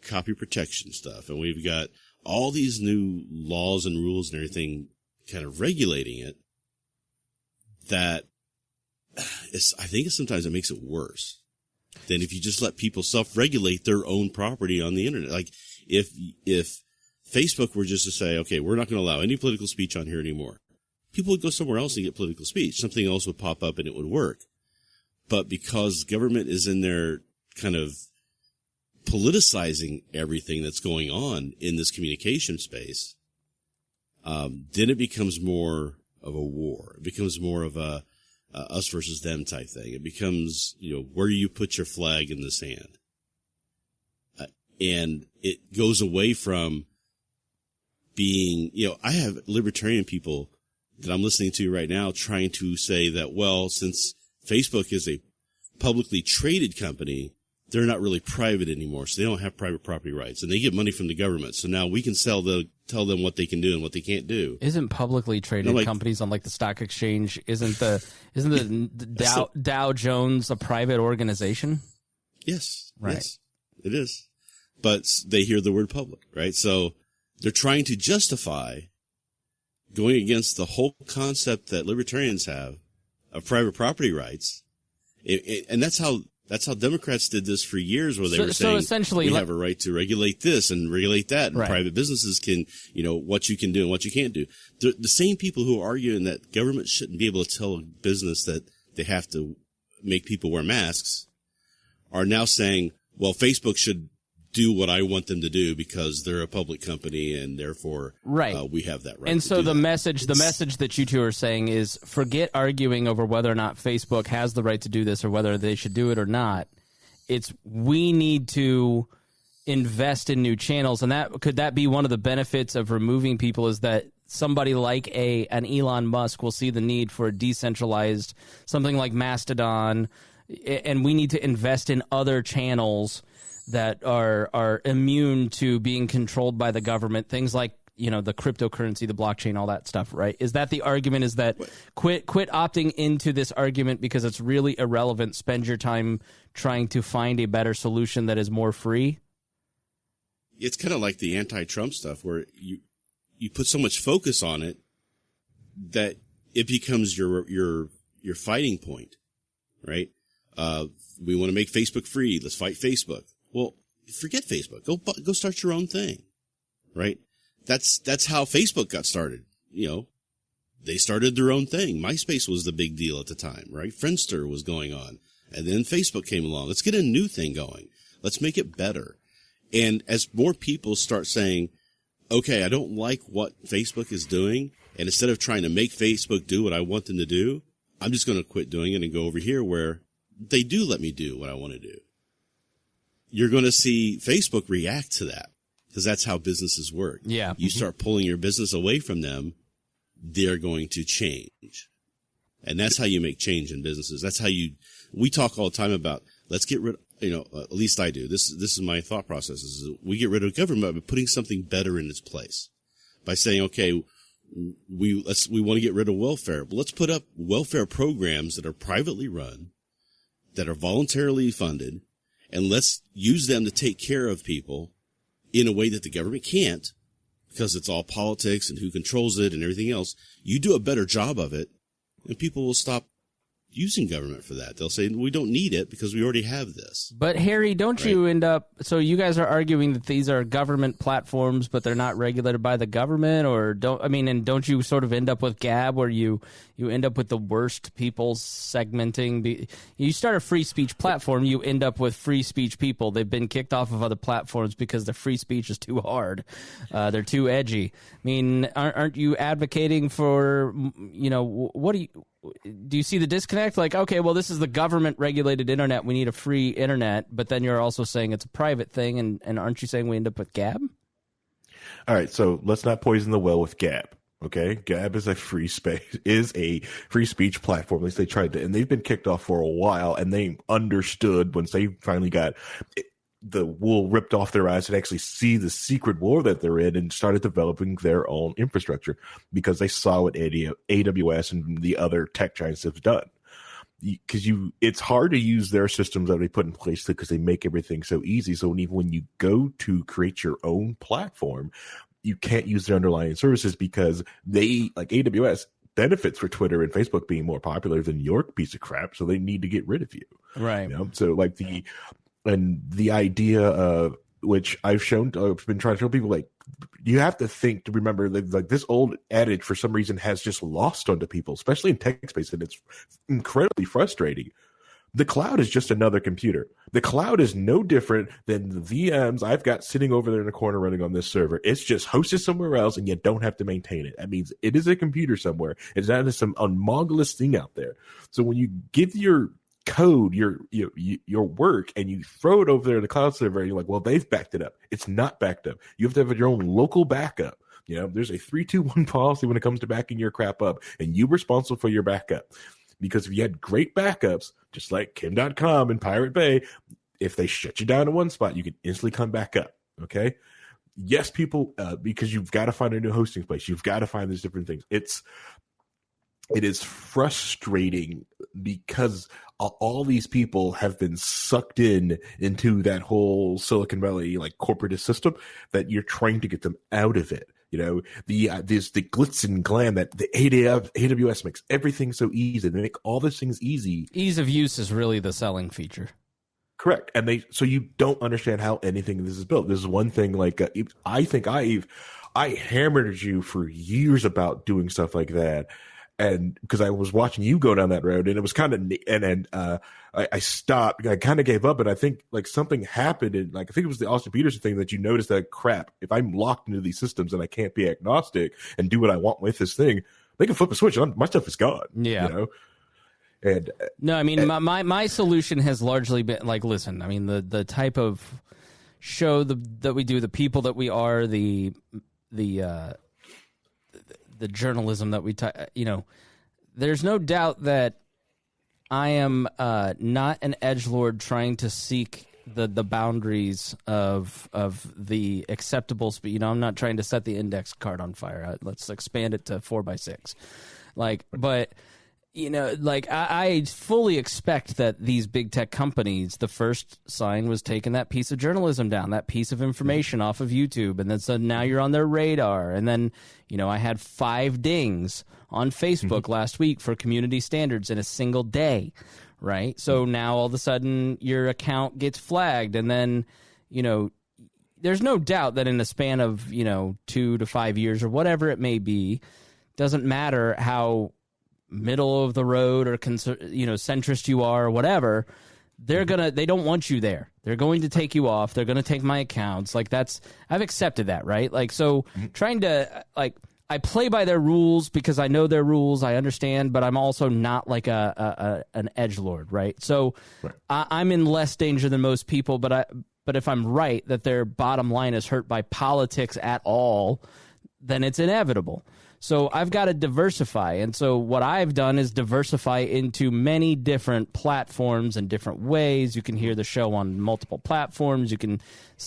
copy protection stuff, and we've got all these new laws and rules and everything kind of regulating it, that I think sometimes it makes it worse than if you just let people self-regulate their own property on the internet. Like if Facebook were just to say, okay, we're not going to allow any political speech on here anymore, people would go somewhere else and get political speech. Something else would pop up and it would work. But because government is in there kind of politicizing everything that's going on in this communication space, then it becomes more of a war. It becomes more of a us versus them type thing. It becomes, where do you put your flag in the sand? And it goes away from being, I have libertarian people that I'm listening to right now trying to say that, well, since Facebook is a publicly traded company, they're not really private anymore, so they don't have private property rights, and they get money from the government. So now we can tell them what they can do and what they can't do. Isn't publicly traded companies on like the stock exchange? Isn't the Dow Jones a private organization? Yes, right. Yes, it is. But they hear the word public, right? So they're trying to justify going against the whole concept that libertarians have of private property rights, and that's how Democrats did this for years, where they were saying, essentially, we have a right to regulate this and regulate that, and private businesses can, what you can do and what you can't do. The same people who are arguing that government shouldn't be able to tell a business that they have to make people wear masks are now saying, well, Facebook should do what I want them to do because they're a public company and therefore we have that right. And so the message that you two are saying is, forget arguing over whether or not Facebook has the right to do this or whether they should do it or not. It's we need to invest in new channels, and could that be one of the benefits of removing people, is that somebody like an Elon Musk will see the need for a decentralized something like Mastodon, and we need to invest in other channels that are immune to being controlled by the government, things like, the cryptocurrency, the blockchain, all that stuff, right? Is that the argument, is that quit opting into this argument because it's really irrelevant, spend your time trying to find a better solution that is more free? It's kind of like the anti-Trump stuff where you put so much focus on it that it becomes your fighting point, right? We want to make Facebook free. Let's fight Facebook. Well, forget Facebook. Go start your own thing, right? That's how Facebook got started. They started their own thing. MySpace was the big deal at the time, right? Friendster was going on, and then Facebook came along. Let's get a new thing going. Let's make it better. And as more people start saying, okay, I don't like what Facebook is doing, and instead of trying to make Facebook do what I want them to do, I'm just going to quit doing it and go over here where they do let me do what I want to do. You're going to see Facebook react to that because that's how businesses work. Yeah. You start pulling your business away from them, they're going to change. And that's how you make change in businesses. That's how we talk all the time about, let's get rid, at least I do. This is my thought process, is we get rid of government by putting something better in its place. By saying, okay, we want to get rid of welfare, but let's put up welfare programs that are privately run, that are voluntarily funded, and let's use them to take care of people in a way that the government can't, because it's all politics and who controls it and everything else. You do a better job of it, and people will stop using government for that. They'll say, we don't need it because we already have this. But Harry, don't you end up, so you guys are arguing that these are government platforms, but they're not regulated by the government, or don't you sort of end up with Gab, where you end up with the worst people segmenting? You start a free speech platform, you end up with free speech people. They've been kicked off of other platforms because the free speech is too hard. They're too edgy. I mean, aren't you advocating for, do you see the disconnect? Like, okay, well, this is the government-regulated internet. We need a free internet. But then you're also saying it's a private thing. And aren't you saying we end up with Gab? All right, so let's not poison the well with Gab. Okay, Gab is a free speech platform. At least they tried to, and they've been kicked off for a while. And they understood once they finally got the wool ripped off their eyes and actually see the secret war that they're in, and started developing their own infrastructure because they saw what AWS and the other tech giants have done. Because it's hard to use their systems that they put in place because they make everything so easy. So even when you go to create your own platform, you can't use their underlying services because they, like AWS, benefits for Twitter and Facebook being more popular than your piece of crap. So they need to get rid of you. Right. So like the idea of, which I've been trying to show people, like, you have to think to remember that, like, this old adage for some reason has just lost onto people, especially in tech space, and it's incredibly frustrating. The cloud is just another computer. The cloud is no different than the VMs I've got sitting over there in the corner running on this server. It's just hosted somewhere else, and you don't have to maintain it. That means it is a computer somewhere. It's not some unmongeless thing out there. So when you give your code, your work, and you throw it over there in the cloud server, and you're like, well, they've backed it up. It's not backed up. You have to have your own local backup. There's a 3-2-1 policy when it comes to backing your crap up, and you're responsible for your backup. because if you had great backups, just like Kim.com and Pirate Bay, if they shut you down in one spot, you can instantly come back up. Okay. Yes, people, because you've got to find a new hosting place. You've got to find these different things. It is frustrating because all these people have been sucked into that whole Silicon Valley like corporatist system that you're trying to get them out of it. You know, there's the glitz and glam that the AWS makes everything so easy. They make all these things easy. Ease of use is really the selling feature. Correct. And so you don't understand how anything of this is built. This is one thing, like, I think I hammered you for years about doing stuff like that. And because I was watching you go down that road, and it was kind of, and I stopped. I kind of gave up, and I think like something happened, and like I think it was the Austin Peterson thing that you noticed that crap. If I'm locked into these systems and I can't be agnostic and do what I want with this thing, they can flip a switch. My stuff is gone. Yeah. You know. And no, I mean my solution has largely been like, listen, I mean the type of show that we do, the people that we are, the journalism that we, there's no doubt that I am not an edgelord trying to seek the boundaries of the acceptable speed. I'm not trying to set the index card on fire. Let's expand it to 4x6. But I fully expect that these big tech companies, the first sign was taking that piece of journalism down, that piece of information off of YouTube, and then so now you're on their radar. And then, I had 5 dings on Facebook last week for community standards in a single day, right? So now all of a sudden your account gets flagged, and then, there's no doubt that in the span of, 2 to 5 years or whatever it may be, doesn't matter how middle of the road or centrist you are or whatever, they don't want you there. They're going to take you off. They're going to take my accounts. I've accepted that, right? Trying to I play by their rules because I know their rules. I understand, but I'm also not like an edgelord, right? So right. I'm in less danger than most people, but if I'm right that their bottom line is hurt by politics at all, then it's inevitable. So I've got to diversify. And so what I've done is diversify into many different platforms and different ways. You can hear the show on multiple platforms.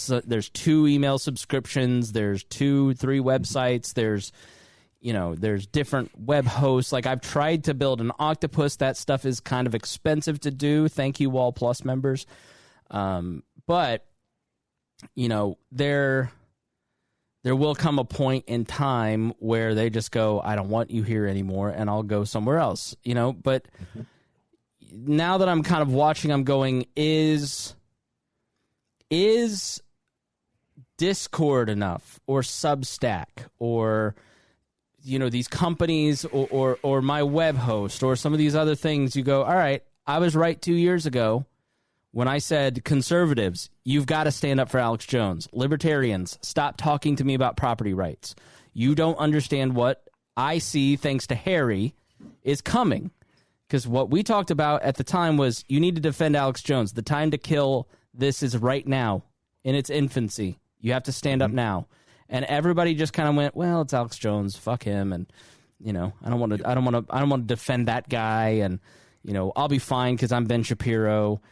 There's 2 email subscriptions. There's 2-3 websites. There's different web hosts. I've tried to build an octopus. That stuff is kind of expensive to do. Thank you, Wall Plus members. But, there will come a point in time where they just go, I don't want you here anymore, and I'll go somewhere else, But now that I'm kind of watching, I'm going, is Discord enough, or Substack, or these companies, or my web host, or some of these other things? You go, all right, I was right 2 years ago when I said, conservatives, you've got to stand up for Alex Jones. Libertarians, stop talking to me about property rights. You don't understand what I see, thanks to Harry, is coming. Because what we talked about at the time was, you need to defend Alex Jones. The time to kill this is right now, in its infancy. You have to stand up now. And everybody just kind of went, well, it's Alex Jones, fuck him, and I don't want to defend that guy, and I'll be fine because I'm Ben Shapiro.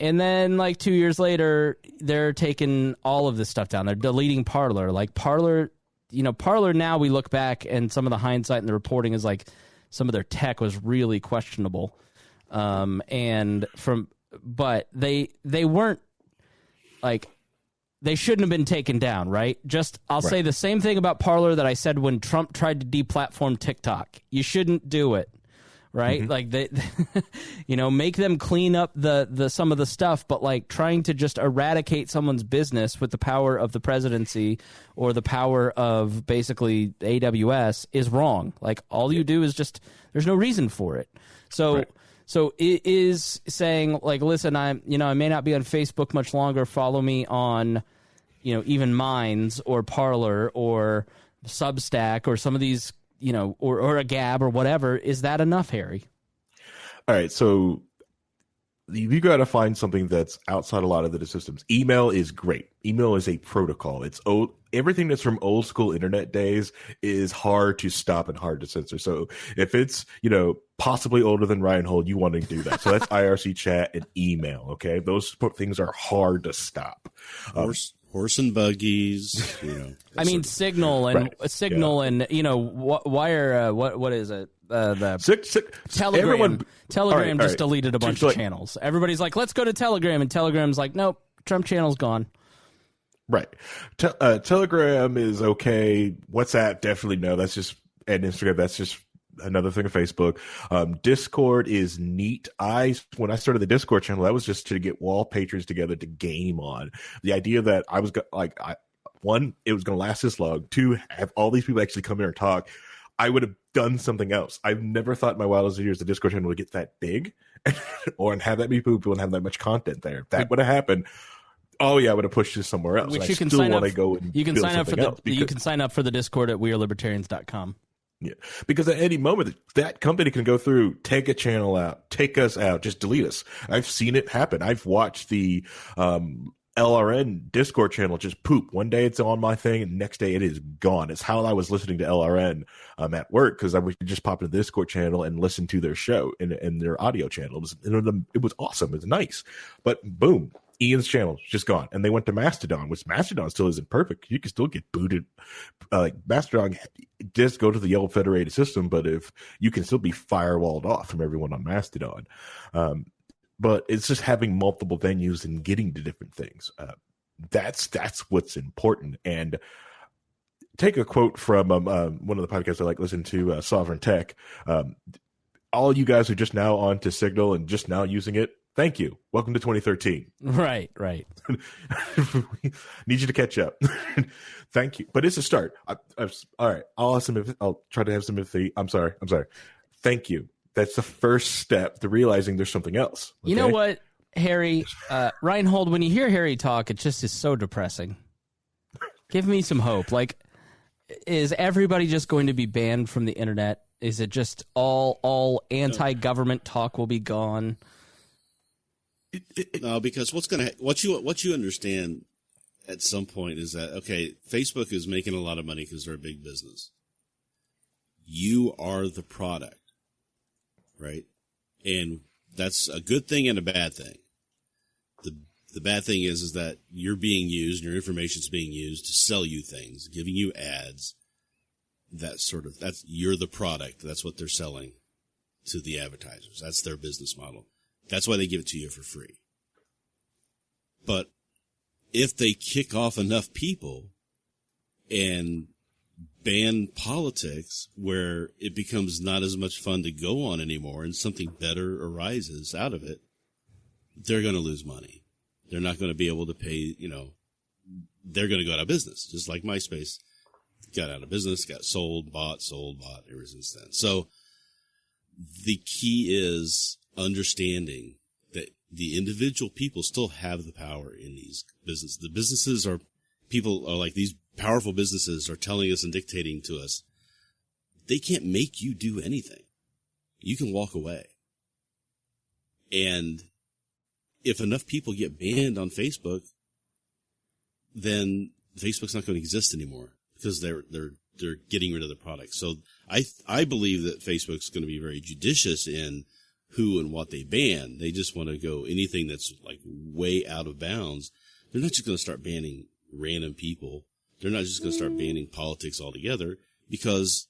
And then, 2 years later, they're taking all of this stuff down. They're deleting Parler. Parler, Parler now we look back, and some of the hindsight and the reporting is some of their tech was really questionable. But they weren't, they shouldn't have been taken down, right? I'll say the same thing about Parler that I said when Trump tried to deplatform TikTok. You shouldn't do it. Right? Make them clean up the some of the stuff, but trying to just eradicate someone's business with the power of the presidency or the power of basically AWS is wrong. All you do is just, there's no reason for it. So it is saying listen, I may not be on Facebook much longer. Follow me on, even Minds or Parler or Substack or some of these, or a Gab or whatever. Is that enough, Harry? All right. So you got to find something that's outside a lot of the systems. Email is great. Email is a protocol. It's old. Everything that's from old school internet days is hard to stop and hard to censor. So if it's, possibly older than Reinhold, you want to do that. So that's IRC chat and email. Okay. Those things are hard to stop. Horse and buggies, I mean, Signal and Wire. What is it? The Telegram. Telegram just deleted a bunch of channels. Everybody's like, let's go to Telegram, and Telegram's like, nope, Trump channel's gone. Right. Telegram is okay. WhatsApp, definitely no. That's just, and Instagram, that's just another thing of Facebook. Discord is neat. When I started the Discord channel, that was just to get wall patrons together to game on. The idea that I was one, it was going to last this long. Two, have all these people actually come here and talk. I would have done something else. I've never thought in my wildest years the Discord channel would get that big or have that many people and have that much content there. If that would have happened, oh yeah, I would have pushed this somewhere else. Which you can sign up. You can sign up for the Discord at wearelibertarians.com. Yeah, because at any moment that company can go through, take a channel out, take us out, just delete us. I've seen it happen. I've watched the LRN Discord channel just poop. One day it's on my thing, and the next day it is gone. It's how I was listening to LRN at work, because I would just pop into the Discord channel and listen to their show and their audio channel. It was awesome. It was nice, but boom. Ian's channel is just gone, and they went to Mastodon, which Mastodon still isn't perfect. You can still get booted. Mastodon does go to the Yellow Federated system, but if you can still be firewalled off from everyone on Mastodon. But it's just having multiple venues and getting to different things. That's what's important. And take a quote from one of the podcasts I like listening to, Sovereign Tech. All you guys who are just now on to Signal and just now using it, thank you. Welcome to 2013. Right. Need you to catch up. Thank you. But it's a start. All right. I'll try to have some empathy. I'm sorry. Thank you. That's the first step to realizing there's something else. Okay? You know what, Harry? Reinhold, when you hear Harry talk, it just is so depressing. Give me some hope. Like, is everybody just going to be banned from the internet? Is it just all anti-government talk will be gone? No, because what you understand at some point is that, okay, Facebook is making a lot of money because they're a big business. You are the product, right? And that's a good thing and a bad thing. The bad thing is that you're being used, and your information's being used to sell you things, giving you ads. You're the product. That's what they're selling to the advertisers. That's their business model. That's why they give it to you for free. But if they kick off enough people and ban politics where it becomes not as much fun to go on anymore and something better arises out of it, they're going to lose money. They're not going to be able to pay, they're going to go out of business, just like MySpace got out of business, got sold, bought ever since then. So the key is understanding that the individual people still have the power in these businesses. The businesses people are like these powerful businesses are telling us and dictating to us. They can't make you do anything. You can walk away. And if enough people get banned on Facebook, then Facebook's not going to exist anymore because they're getting rid of the product. So I believe that Facebook's going to be very judicious in who and what they ban. They just want to go anything that's like way out of bounds. They're not just going to start banning random people. They're not just going to start banning politics altogether because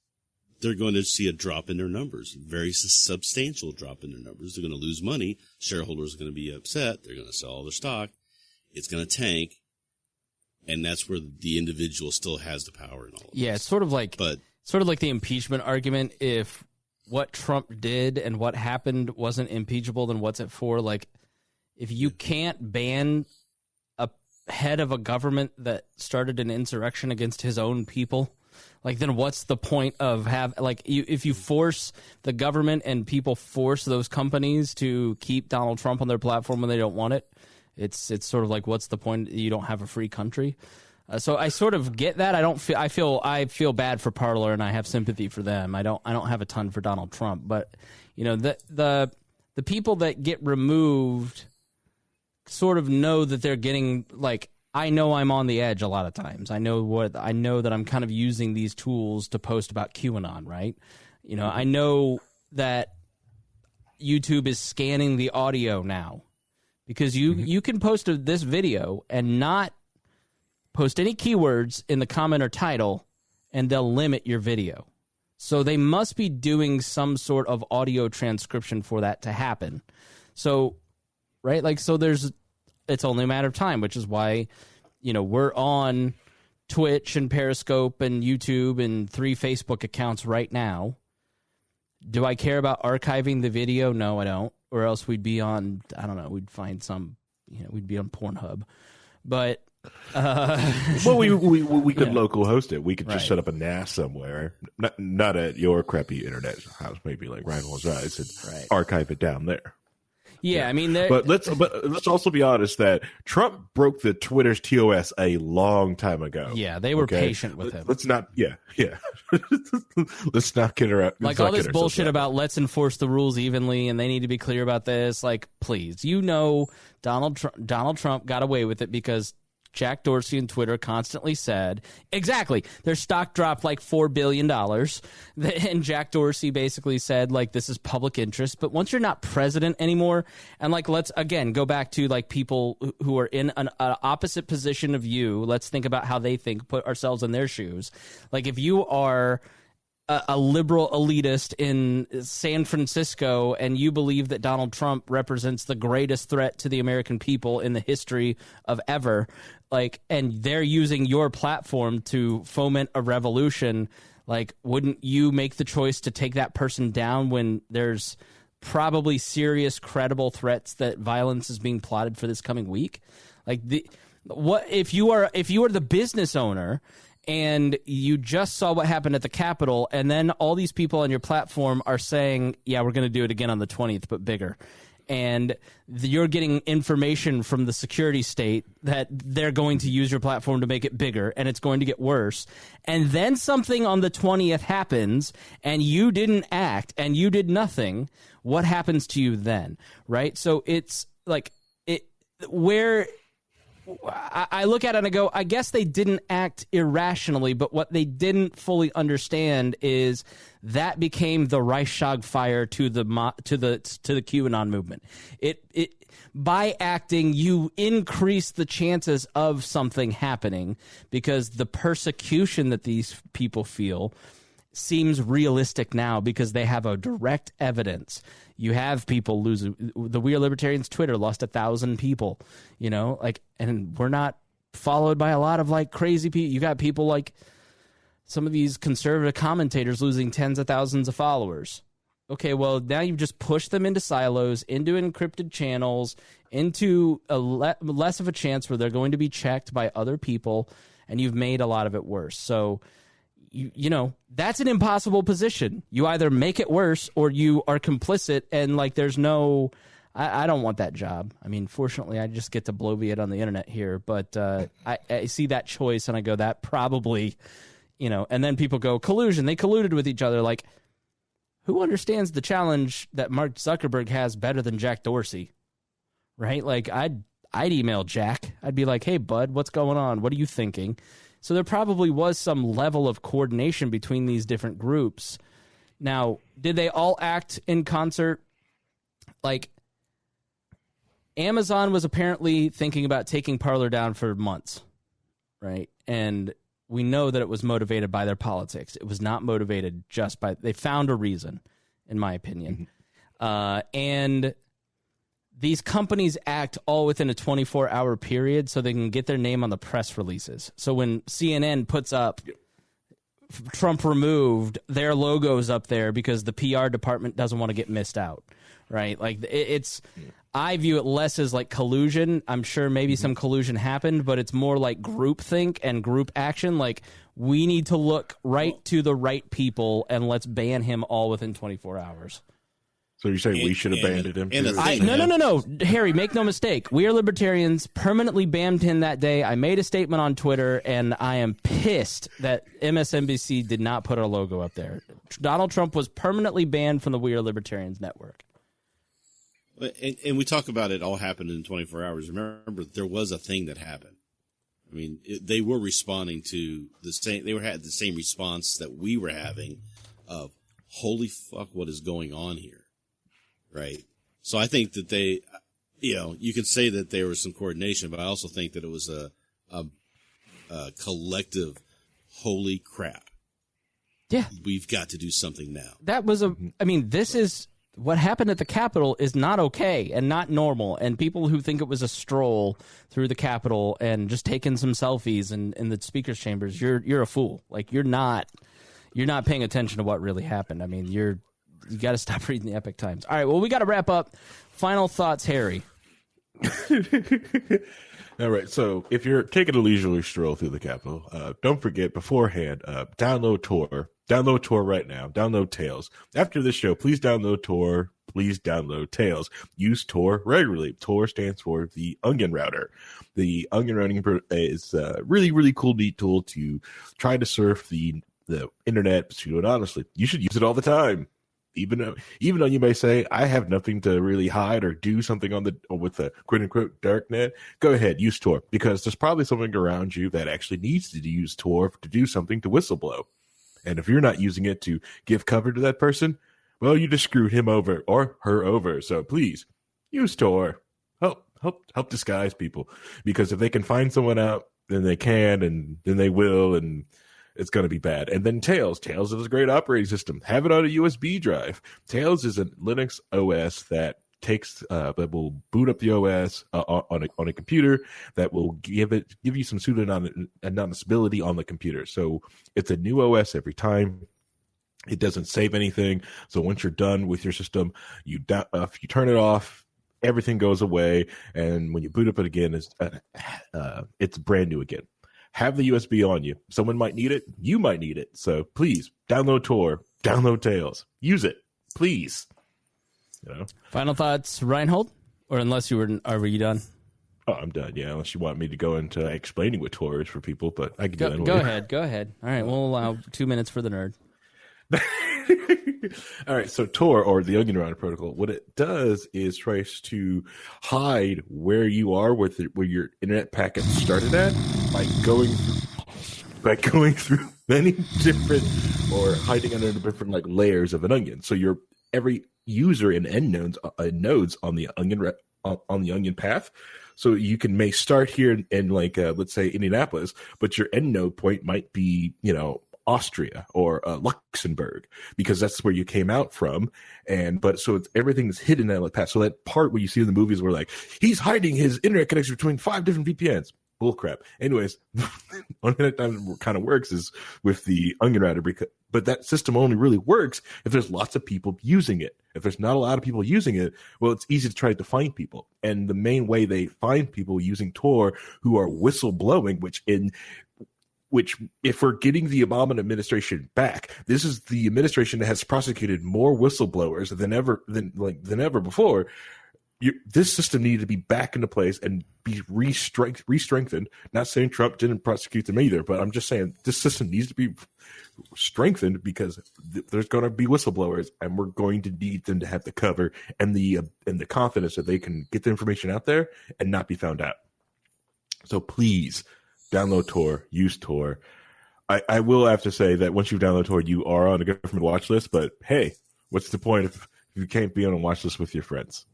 they're going to see a drop in their numbers, very substantial drop in their numbers. They're going to lose money. Shareholders are going to be upset. They're going to sell all their stock. It's going to tank. And that's where the individual still has the power in all of this. Yeah, it's sort of like the impeachment argument. If what Trump did and what happened wasn't impeachable, then what's it for? Like, if you can't ban a head of a government that started an insurrection against his own people, like, then what's the point of if you force the government and people force those companies to keep Donald Trump on their platform when they don't want it? It's sort of like, what's the point? You don't have a free country. So I sort of get that. I feel bad for Parler, and I have sympathy for them. I don't have a ton for Donald Trump, but the the people that get removed sort of know that they're getting, like, I know I'm on the edge a lot of times. I know that I'm kind of using these tools to post about QAnon, right? You know, I know that YouTube is scanning the audio now because you can post this video and not post any keywords in the comment or title, and they'll limit your video. So they must be doing some sort of audio transcription for that to happen. So, right, like, so it's only a matter of time, which is why, you know, we're on Twitch and Periscope and YouTube and 3 Facebook accounts right now. Do I care about archiving the video? No, I don't. Or else we'd be on, I don't know, we'd find some, you know, we'd be on Pornhub. But well, we could local host it. We could just set up a NAS somewhere, not at your crappy internet house, maybe like Ryan was right, and archive it down there. Yeah, I mean, but let's also be honest that Trump broke the Twitter's TOS a long time ago. Yeah, they were patient with him. Let's not, let's not get around. Like all this bullshit about let's enforce the rules evenly, and they need to be clear about this. Like, please, you know, Donald Trump got away with it because Jack Dorsey and Twitter constantly said, exactly, their stock dropped like $4 billion. And Jack Dorsey basically said, like, this is public interest. But once you're not president anymore, and like, let's again go back to like people who are in an opposite position of you. Let's think about how they think, put ourselves in their shoes. Like, if you are a liberal elitist in San Francisco and you believe that Donald Trump represents the greatest threat to the American people in the history of ever, like, and they're using your platform to foment a revolution, like, wouldn't you make the choice to take that person down when there's probably serious, credible threats that violence is being plotted for this coming week? Like, what if you are the business owner and you just saw what happened at the Capitol, and then all these people on your platform are saying, yeah, we're going to do it again on the 20th, but bigger. And you're getting information from the security state that they're going to use your platform to make it bigger, and it's going to get worse. And then something on the 20th happens, and you didn't act, and you did nothing. What happens to you then, right? So it's like where I look at it and I go, I guess they didn't act irrationally, but what they didn't fully understand is that became the Reichstag fire to the QAnon movement. It by acting, you increase the chances of something happening because the persecution that these people feel seems realistic now because they have a direct evidence. You have people losing. The We Are Libertarians Twitter lost 1,000 people, you know, like, and we're not followed by a lot of like crazy people. You got people like some of these conservative commentators losing tens of thousands of followers. Okay, well, now you've just pushed them into silos, into encrypted channels, into a less of a chance where they're going to be checked by other people, and you've made a lot of it worse. So, you know, that's an impossible position. You either make it worse or you are complicit, and like there's no... I don't want that job. I mean, fortunately, I just get to bloviate on the internet here, but I see that choice and I go, that probably, you know, and then people go, collusion, they colluded with each other. Like, who understands the challenge that Mark Zuckerberg has better than Jack Dorsey, right? Like, I'd email Jack. I'd be like, hey, bud, what's going on? What are you thinking? So there probably was some level of coordination between these different groups. Now, did they all act in concert? Like, Amazon was apparently thinking about taking Parler down for months, right? And we know that it was motivated by their politics. It was not motivated just by... They found a reason, in my opinion. And these companies act all within a 24-hour period so they can get their name on the press releases. So when CNN puts up Trump removed, their logo's up there because the PR department doesn't want to get missed out, right? Like, it's... I view it less as like collusion. I'm sure maybe some collusion happened, but it's more like groupthink and group action. Like, we need to look right to the right people and let's ban him all within 24 hours. So you're saying we should have banned him? No. Harry, make no mistake. We Are Libertarians permanently banned him that day. I made a statement on Twitter, and I am pissed that MSNBC did not put our logo up there. Donald Trump was permanently banned from the We Are Libertarians network. And we talk about it all happened in 24 hours. Remember, there was a thing that happened. I mean, they were responding to the same. They had the same response that we were having of, "Holy fuck, what is going on here?" Right. So I think that they, you can say that there was some coordination, but I also think that it was a collective, holy crap. Yeah, we've got to do something now. That was this is what happened at the Capitol is not okay and not normal. And people who think it was a stroll through the Capitol and just taking some selfies in the speaker's chambers, you're a fool. Like you're not paying attention to what really happened. I mean, you got to stop reading the Epic Times. All right, well, we got to wrap up. Final thoughts, Harry. All right, so if you're taking a leisurely stroll through the Capitol, don't forget beforehand, download Tor. Download Tor right now. Download Tails. After this show, please download Tor. Please download Tails. Use Tor regularly. Tor stands for the Onion Router. The Onion Routing is a really, really cool, neat tool to try to surf the internet. To do it honestly, you should use it all the time. Even though you may say, I have nothing to really hide or do something with the quote unquote dark net, go ahead, use Tor, because there's probably someone around you that actually needs to use Tor to do something to whistleblow. And if you're not using it to give cover to that person, well, you just screwed him over or her over. So please use Tor. Help disguise people, because if they can find someone out, then they can, and then they will, and it's going to be bad. And then Tails. Tails is a great operating system. Have it on a USB drive. Tails is a Linux OS that that will boot up the OS on a computer, that will give you some pseudo-anonymity on the computer. So it's a new OS every time. It doesn't save anything. So once you're done with your system, if you turn it off, everything goes away. And when you boot up it again, it's brand new again. Have the USB on you. Someone might need it. You might need it. So please download Tor, download Tails, use it, please. Final thoughts, Reinhold? Or unless are you done? Oh, I'm done. Yeah, unless you want me to go into explaining what Tor is for people, but I can do that. Go ahead. All right, we'll allow 2 minutes for the nerd. All right, so Tor, or the Onion Router protocol, what it does is tries to hide where you are where your internet packet started at by going through many different, or hiding under different leters of an onion. So every user in end nodes on the onion path. So you may start here in let's say Indianapolis, but your end node point might be Austria or Luxembourg, because that's where you came out from. So everything is hidden in that path. So that part where you see in the movies where he's hiding his internet connection between 5 different VPNs. Bullcrap. Anyways, only time it kind of works is with the Onion Router, but that system only really works if there's lots of people using it. If there's not a lot of people using it, well, it's easy to try to find people. And the main way they find people using Tor who are whistleblowing, which if we're getting the Obama administration back, this is the administration that has prosecuted more whistleblowers than ever before. This system needed to be back into place and be re-strengthened. Not saying Trump didn't prosecute them either, but I'm just saying this system needs to be strengthened, because there's going to be whistleblowers, and we're going to need them to have the cover and the confidence that they can get the information out there and not be found out. So please download Tor, use Tor. I will have to say that once you download Tor, you are on a government watch list, but hey, what's the point if you can't be on a watch list with your friends?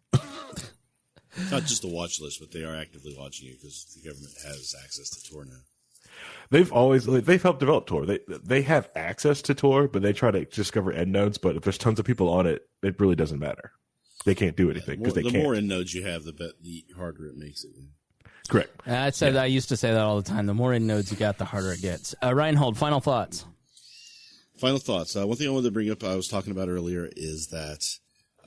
It's not just a watch list, but they are actively watching you because the government has access to Tor now. They've helped develop Tor. They have access to Tor, but they try to discover end nodes. But if there's tons of people on it, it really doesn't matter. They can't do anything because they can't. The more end nodes you have, the harder it makes it. Correct. I used to say that all the time. The more end nodes you got, the harder it gets. Reinhold, final thoughts. Final thoughts. One thing I wanted to bring up, I was talking about earlier, is that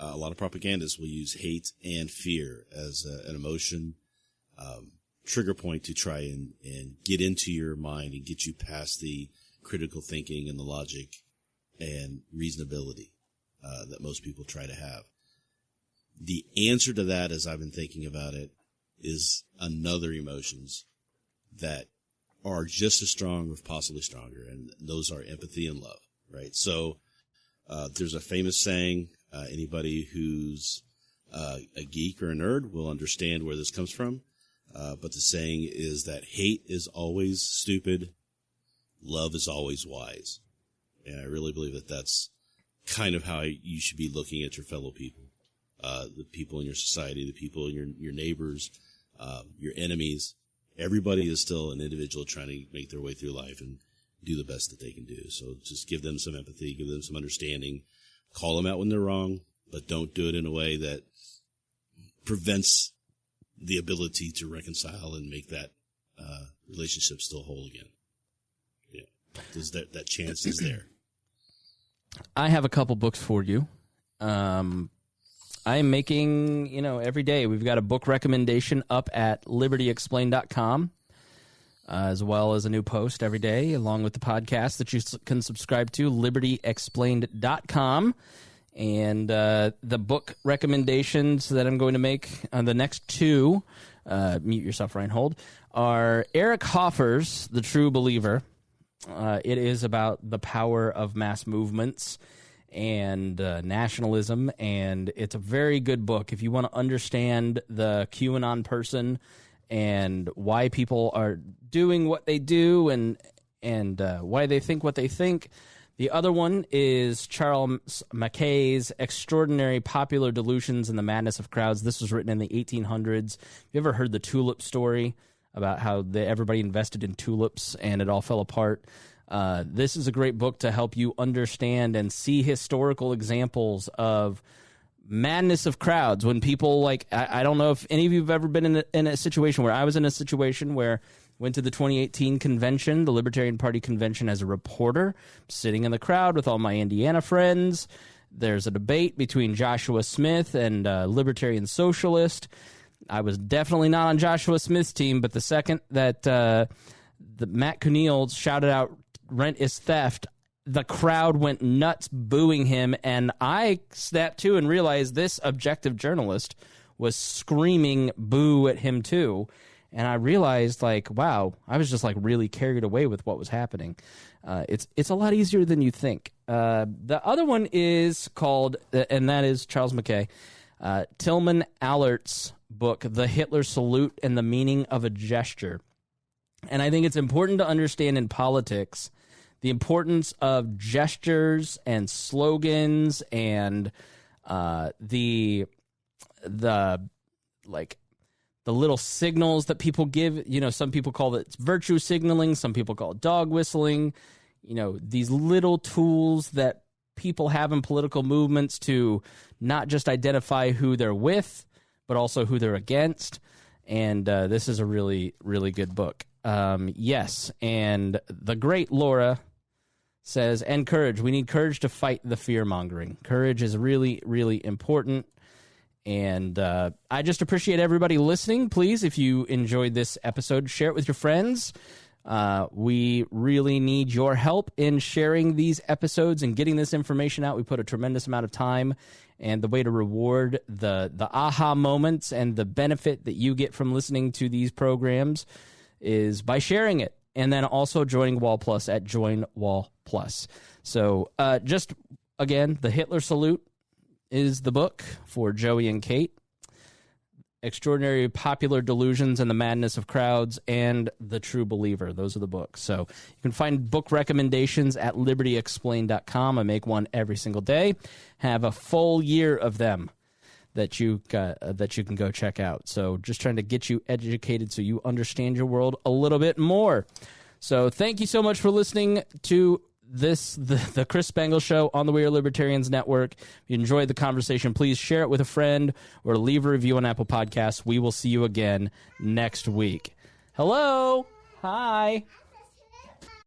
a lot of propagandists will use hate and fear as an emotion trigger point to try and get into your mind and get you past the critical thinking and the logic and reasonability that most people try to have. The answer to that, as I've been thinking about it, is another emotions that are just as strong or possibly stronger, and those are empathy and love, right? So there's a famous saying, anybody who's A geek or a nerd will understand where this comes from. But the saying is that hate is always stupid, love is always wise. And I really believe that that's kind of how you should be looking at your fellow people, the people in your society, the people in your neighbors, your enemies. Everybody is still an individual trying to make their way through life and do the best that they can do. So just give them some empathy, give them some understanding, call them out when they're wrong, but don't do it in a way that prevents the ability to reconcile and make that relationship still whole again. Yeah, that chance is there. I have a couple books for you. I am making, every day we've got a book recommendation up at libertyexplained.com, as well as a new post every day, along with the podcast that you can subscribe to, libertyexplained.com. And the book recommendations that I'm going to make on the next two, mute yourself, Reinhold, are Eric Hoffer's The True Believer. It is about the power of mass movements and nationalism, and it's a very good book. If you want to understand the QAnon person and why people are doing what they do and why they think what they think. The other one is Charles Mackay's Extraordinary Popular Delusions and the Madness of Crowds. This was written in the 1800s. Have you ever heard the tulip story about how everybody invested in tulips and it all fell apart? This is a great book to help you understand and see historical examples of madness of crowds. When people, I don't know if any of you have ever been in a situation where I was in a situation where went to the 2018 convention, the Libertarian Party convention, as a reporter, sitting in the crowd with all my Indiana friends. There's a debate between Joshua Smith and Libertarian Socialist. I was definitely not on Joshua Smith's team, but the second that the Matt Kuneal shouted out, "Rent is theft," the crowd went nuts booing him, and I snapped to and realized this objective journalist was screaming boo at him too. And I realized, wow, I was just really carried away with what was happening. It's a lot easier than you think. The other one is called, and that is Charles Mackay, Tilman Allert's book, The Hitler Salute and the Meaning of a Gesture. And I think it's important to understand in politics the importance of gestures and slogans and the little signals that people give. Some people call it virtue signaling. Some people call it dog whistling. These little tools that people have in political movements to not just identify who they're with, but also who they're against. And this is a really, really good book. Yes, and the great Laura says, and courage. We need courage to fight the fear-mongering. Courage is really, really important. And I just appreciate everybody listening. Please, if you enjoyed this episode, share it with your friends. We really need your help in sharing these episodes and getting this information out. We put a tremendous amount of time, and the way to reward the aha moments and the benefit that you get from listening to these programs is by sharing it, and then also joining Wall Plus at Join Wall Plus. So just, again, The Hitler Salute is the book for Joey and Kate. Extraordinary Popular Delusions and the Madness of Crowds, and The True Believer. Those are the books. So you can find book recommendations at libertyexplained.com. I make one every single day. Have a full year of them that you can go check out. So just trying to get you educated so you understand your world a little bit more. So thank you so much for listening to the Chris Spangle Show on the We Are Libertarians Network. If you enjoyed the conversation, please share it with a friend or leave a review on Apple Podcasts. We will see you again next week. Hello. Hi.